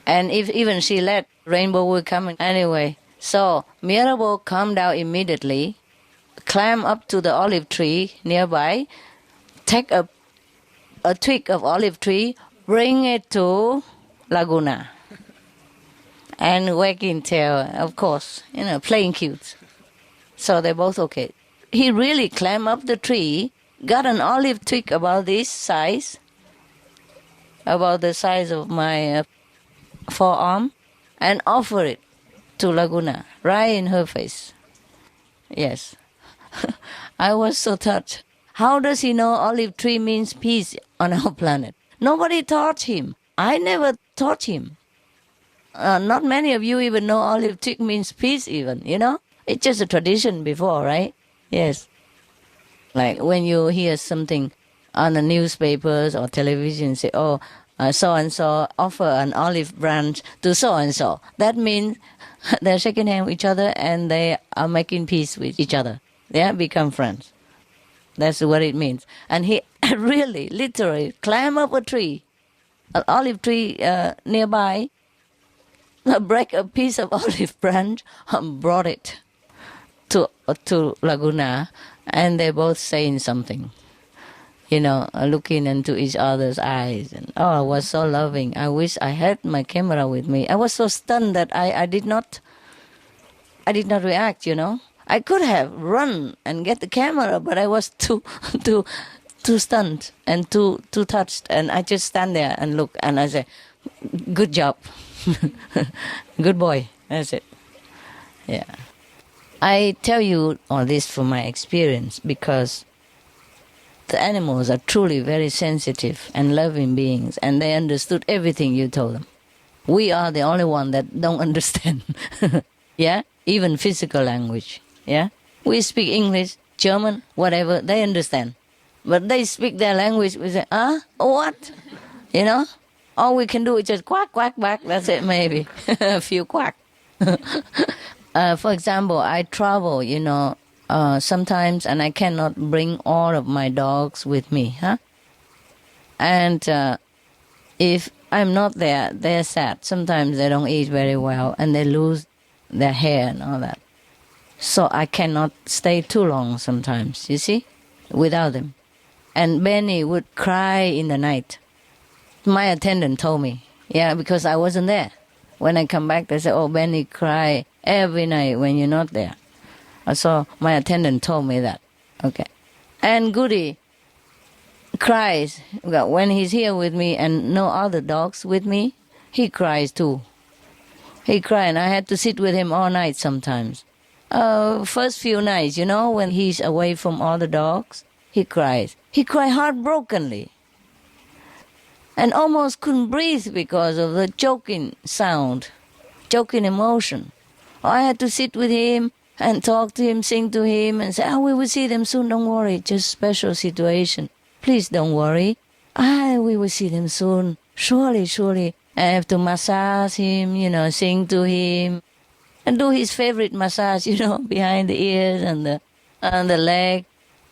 And if even she let, Rainbow will come anyway. So Mirabeau calmed down immediately, climb up to the olive tree nearby, take a twig of olive tree, bring it to Laguna. And wagging tail, of course, you know, playing cute. So they're both okay. He really climbed up the tree, got an olive twig about this size, about the size of my forearm, and offered it to Laguna, right in her face. Yes. I was so touched. How does he know olive tree means peace on our planet? Nobody taught him. I never taught him. Not many of you even know olive tree means peace even, you know? It's just a tradition before, right? Yes. Like when you hear something on the newspapers or television, say, oh, so-and-so offer an olive branch to so-and-so. That means they're shaking hands with each other and they are making peace with each other. Yeah, become friends. That's what it means. And he really, literally, climbed up a tree, an olive tree nearby, break a piece of olive branch and brought it to Laguna, and they both saying something, you know, looking into each other's eyes. And oh, it was so loving. I wish I had my camera with me. I was so stunned that I did not react, you know. I could have run and get the camera, but I was too stunned and too touched, and I just stand there and look, and I say, good job. Good boy. That's it. Yeah. I tell you all this from my experience because the animals are truly very sensitive and loving beings, and they understood everything you told them. We are the only one that don't understand. Yeah? Even physical language. Yeah? We speak English, German, whatever, they understand. But they speak their language, we say, what? You know? All we can do is just quack, quack, quack. That's it, maybe. A few quack. For example, I travel, you know, sometimes, and I cannot bring all of my dogs with me, huh? And if I'm not there, they're sad. Sometimes they don't eat very well, and they lose their hair and all that. So I cannot stay too long sometimes, you see, without them. And Benny would cry in the night. My attendant told me, yeah, because I wasn't there. When I come back, they say, oh, Benny cry every night when you're not there. So my attendant told me that. Okay. And Goody cries. When he's here with me and no other dogs with me, he cries too. He cried, and I had to sit with him all night sometimes. First few nights, you know, when he's away from all the dogs, he cries. He cried heartbrokenly. And almost couldn't breathe because of the choking sound, choking emotion. I had to sit with him and talk to him, sing to him, and say, oh, we will see them soon, don't worry, just special situation. Please don't worry. We will see them soon, surely. I have to massage him, you know, sing to him, and do his favorite massage, you know, behind the ears and the leg.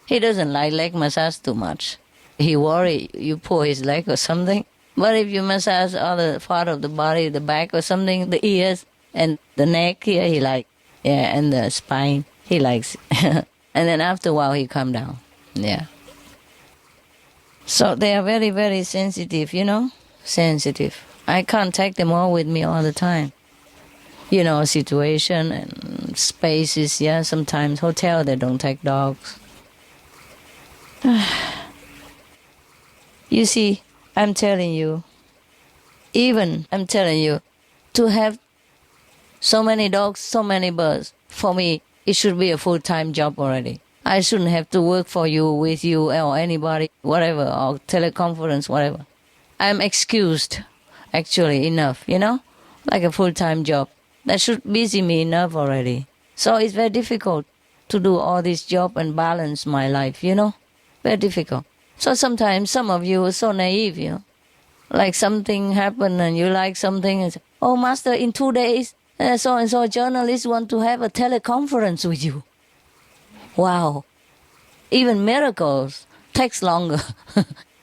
He doesn't like leg massage too much. He worry you pull his leg or something. But if you massage other part of the body, the back or something, the ears and the neck here, he like. Yeah, and the spine, he likes. And then after a while, he calm down. Yeah. So they are very, very sensitive, you know, sensitive. I can't take them all with me all the time. You know, situation and spaces, yeah, sometimes hotel, they don't take dogs. You see, I'm telling you, to have so many dogs, so many birds, for me, it should be a full-time job already. I shouldn't have to work for you, with you, or anybody, whatever, or teleconference, whatever. I'm excused, actually, enough, you know, like a full-time job. That should busy me enough already. So it's very difficult to do all this job and balance my life, you know, very difficult. So sometimes some of you are so naive, you know, like something happened and you like something and say, oh, Master, in 2 days, so-and-so journalists want to have a teleconference with you. Wow. Even miracles takes longer.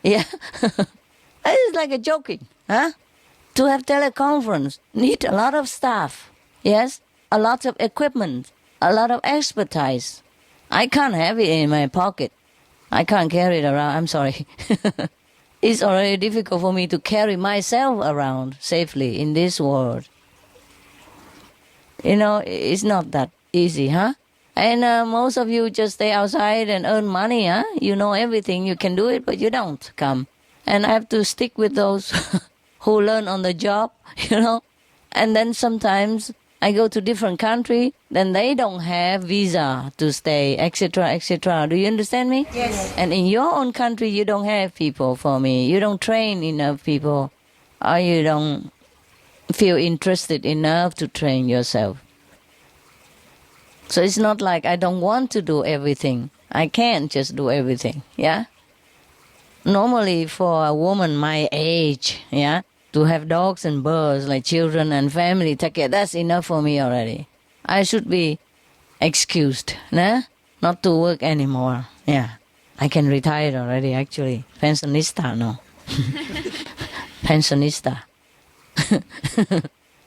Yeah. It's like a joking, huh? To have teleconference, need a lot of staff. Yes, a lot of equipment, a lot of expertise. I can't have it in my pocket. I can't carry it around, I'm sorry. It's already difficult for me to carry myself around safely in this world. You know, it's not that easy, huh? And most of you just stay outside and earn money, huh? You know everything, you can do it, but you don't come. And I have to stick with those who learn on the job, you know. And then sometimes I go to different country, then they don't have visa to stay, etc., etc. Do you understand me? Yes. And in your own country, you don't have people for me. You don't train enough people, or you don't feel interested enough to train yourself. So it's not like I don't want to do everything. I can't just do everything, yeah? Normally for a woman my age, yeah, to have dogs and birds, like children and family, take care, that's enough for me already. I should be excused, nah? Not to work anymore, yeah. I can retire already, actually. Pensionista, no. Pensionista.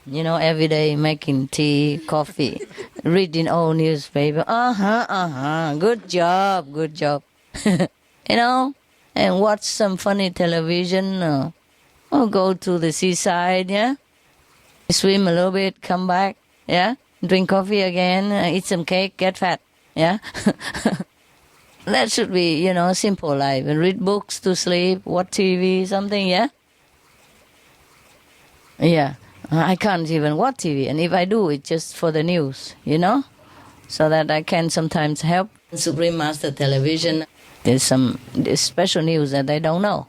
You know, every day making tea, coffee, reading old newspaper. Good job, good job. You know, and watch some funny television, or go to the seaside, yeah? Swim a little bit, come back, yeah? Drink coffee again, eat some cake, get fat, yeah? That should be, you know, simple life. And read books to sleep, watch TV, something, yeah? Yeah. I can't even watch TV, and if I do, it's just for the news, you know? So that I can sometimes help Supreme Master Television. There's special news that they don't know.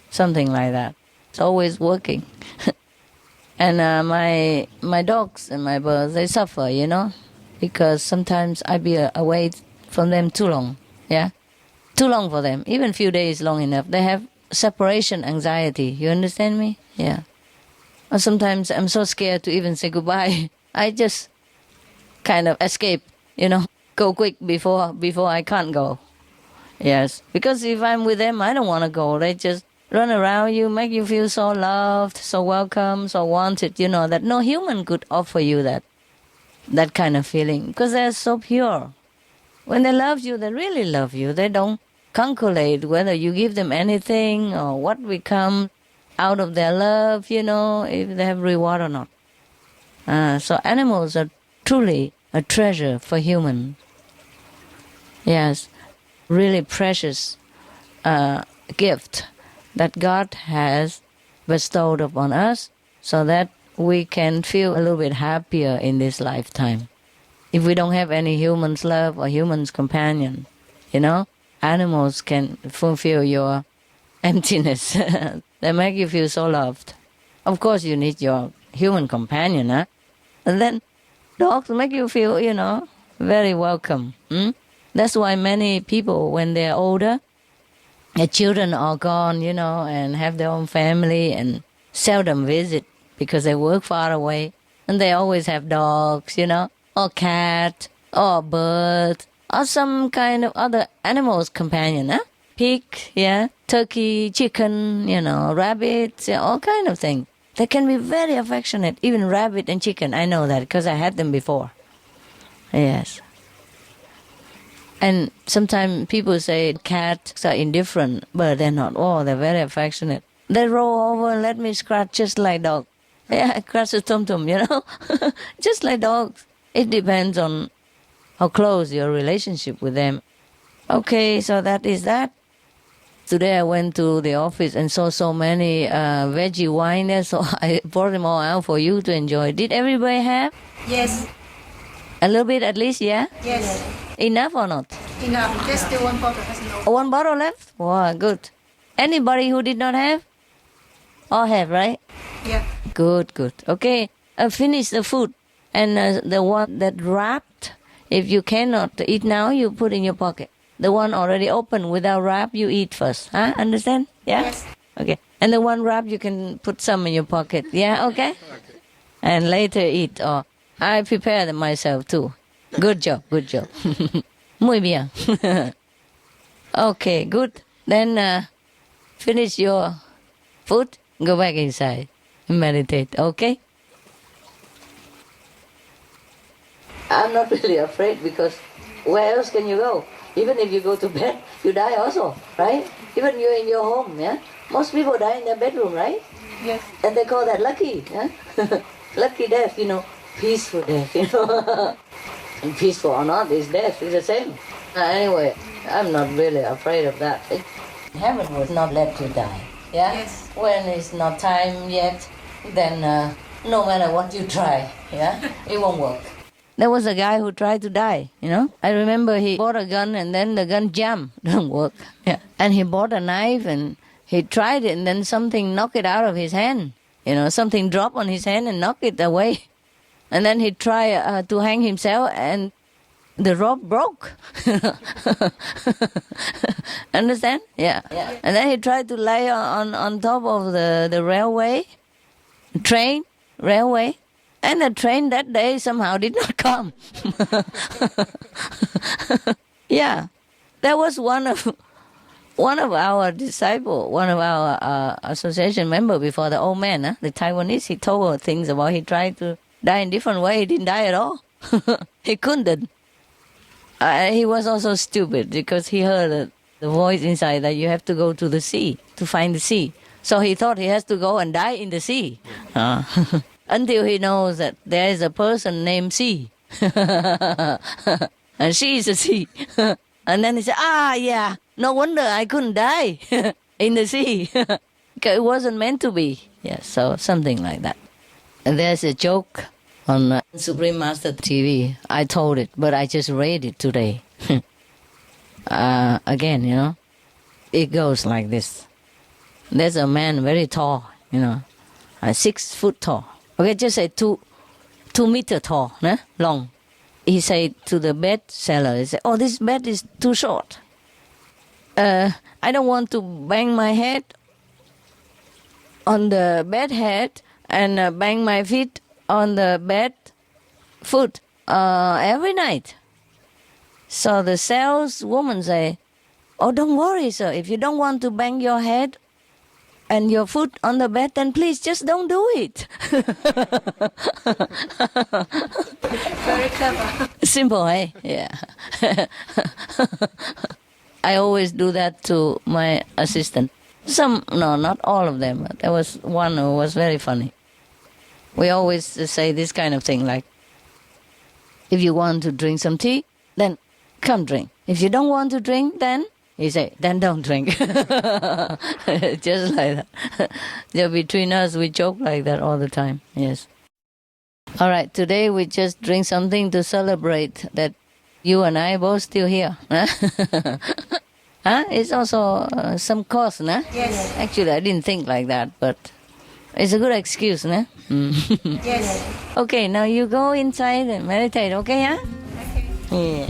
Something like that. It's always working. And my dogs and my birds, they suffer, you know? Because sometimes I be away from them too long, yeah? Too long for them. Even few days long enough. They have separation anxiety. You understand me? Yeah. Or sometimes I'm so scared to even say goodbye. I just kind of escape, you know, go quick before I can't go. Yes, because if I'm with them, I don't want to go. They just run around you, make you feel so loved, so welcome, so wanted, you know, that no human could offer you that kind of feeling, because they're so pure. When they love you, they really love you. They don't calculate whether you give them anything or what will come out of their love, you know, if they have reward or not. So animals are truly a treasure for humans. Yes, really precious gift that God has bestowed upon us so that we can feel a little bit happier in this lifetime. If we don't have any human's love or human's companion, you know, animals can fulfill your emptiness. They make you feel so loved. Of course, you need your human companion, huh? And then dogs make you feel, you know, very welcome. That's why many people, when they're older, their children are gone, you know, and have their own family and seldom visit because they work far away. And they always have dogs, you know, or cat, or bird, or some kind of other animal's companion, huh? Pig, yeah, turkey, chicken, you know, rabbit, yeah, all kind of things. They can be very affectionate, even rabbit and chicken. I know that because I had them before. Yes. And sometimes people say cats are indifferent, but they're not. Oh, they're very affectionate. They roll over and let me scratch just like dog. Yeah, I scratch a tum-tum, you know, just like dogs. It depends on how close your relationship with them. Okay, so that is that. Today I went to the office and saw so many veggie wine there, so I brought them all out for you to enjoy. Did everybody have? Yes. A little bit at least, yeah? Yes. Enough or not? Enough. There's still one bottle has no. Oh, one bottle left? Wow, good. Anybody who did not have? All have, right? Yeah. Good, good. Okay, finish the food. And the one that wrapped, if you cannot eat now, you put in your pocket. The one already open without wrap, you eat first. Huh? Understand? Yeah? Yes. Okay. And the one wrap, you can put some in your pocket. Yeah, okay? And later eat. Or I prepare them myself too. Good job, good job. Muy bien. Okay, good. Then finish your food, go back inside and meditate, okay? I'm not really afraid because where else can you go? Even if you go to bed, you die also, right? Even you're in your home, yeah? Most people die in their bedroom, right? Yes. And they call that lucky, yeah? Lucky death, you know, peaceful death, you know. And peaceful or not, it's death, it's the same. Anyway, I'm not really afraid of that. Heaven will not let you die, yeah? Yes. When it's not time yet, then no matter what you try, yeah, it won't work. There was a guy who tried to die, you know. I remember he bought a gun and then the gun jammed, didn't work. Yeah. And he bought a knife and he tried it and then something knocked it out of his hand. You know, something dropped on his hand and knocked it away. And then he tried to hang himself and the rope broke. Understand? Yeah. And then he tried to lay on top of the railway, railway, and the train that day somehow did not come. Yeah, that was one of our disciple, one of our association member before, the old man, the Taiwanese. He told her things about he tried to die in different way. He didn't die at all. He couldn't. He was also stupid because he heard the voice inside that you have to go to the sea to find the sea. So he thought he has to go and die in the sea. Until he knows that there is a person named Sea. And she is a sea. And then he said, yeah, no wonder I couldn't die in the sea. Because it wasn't meant to be. Yeah, so something like that. And there's a joke on Supreme Master TV. I told it, but I just read it today. Again, you know, it goes like this. There's a man very tall, you know, 6 foot tall. Okay, just say 2 meter tall, long. He said to the bed seller, he said, this bed is too short. I don't want to bang my head on the bed head and bang my feet on the bed foot every night. So the saleswoman say, don't worry, sir. If you don't want to bang your head and your foot on the bed, then please just don't do it. Very clever. Simple, eh? Yeah. I always do that to my assistant. No, not all of them. But there was one who was very funny. We always say this kind of thing, like, if you want to drink some tea, then come drink. If you don't want to drink, then he say, then don't drink. Just like that. Between us, we joke like that all the time. Yes. All right, today we just drink something to celebrate that you and I both still here. It's also some cause, Yes. Actually, I didn't think like that, but it's a good excuse, Yes. Okay, now you go inside and meditate, okay, Okay. Yeah.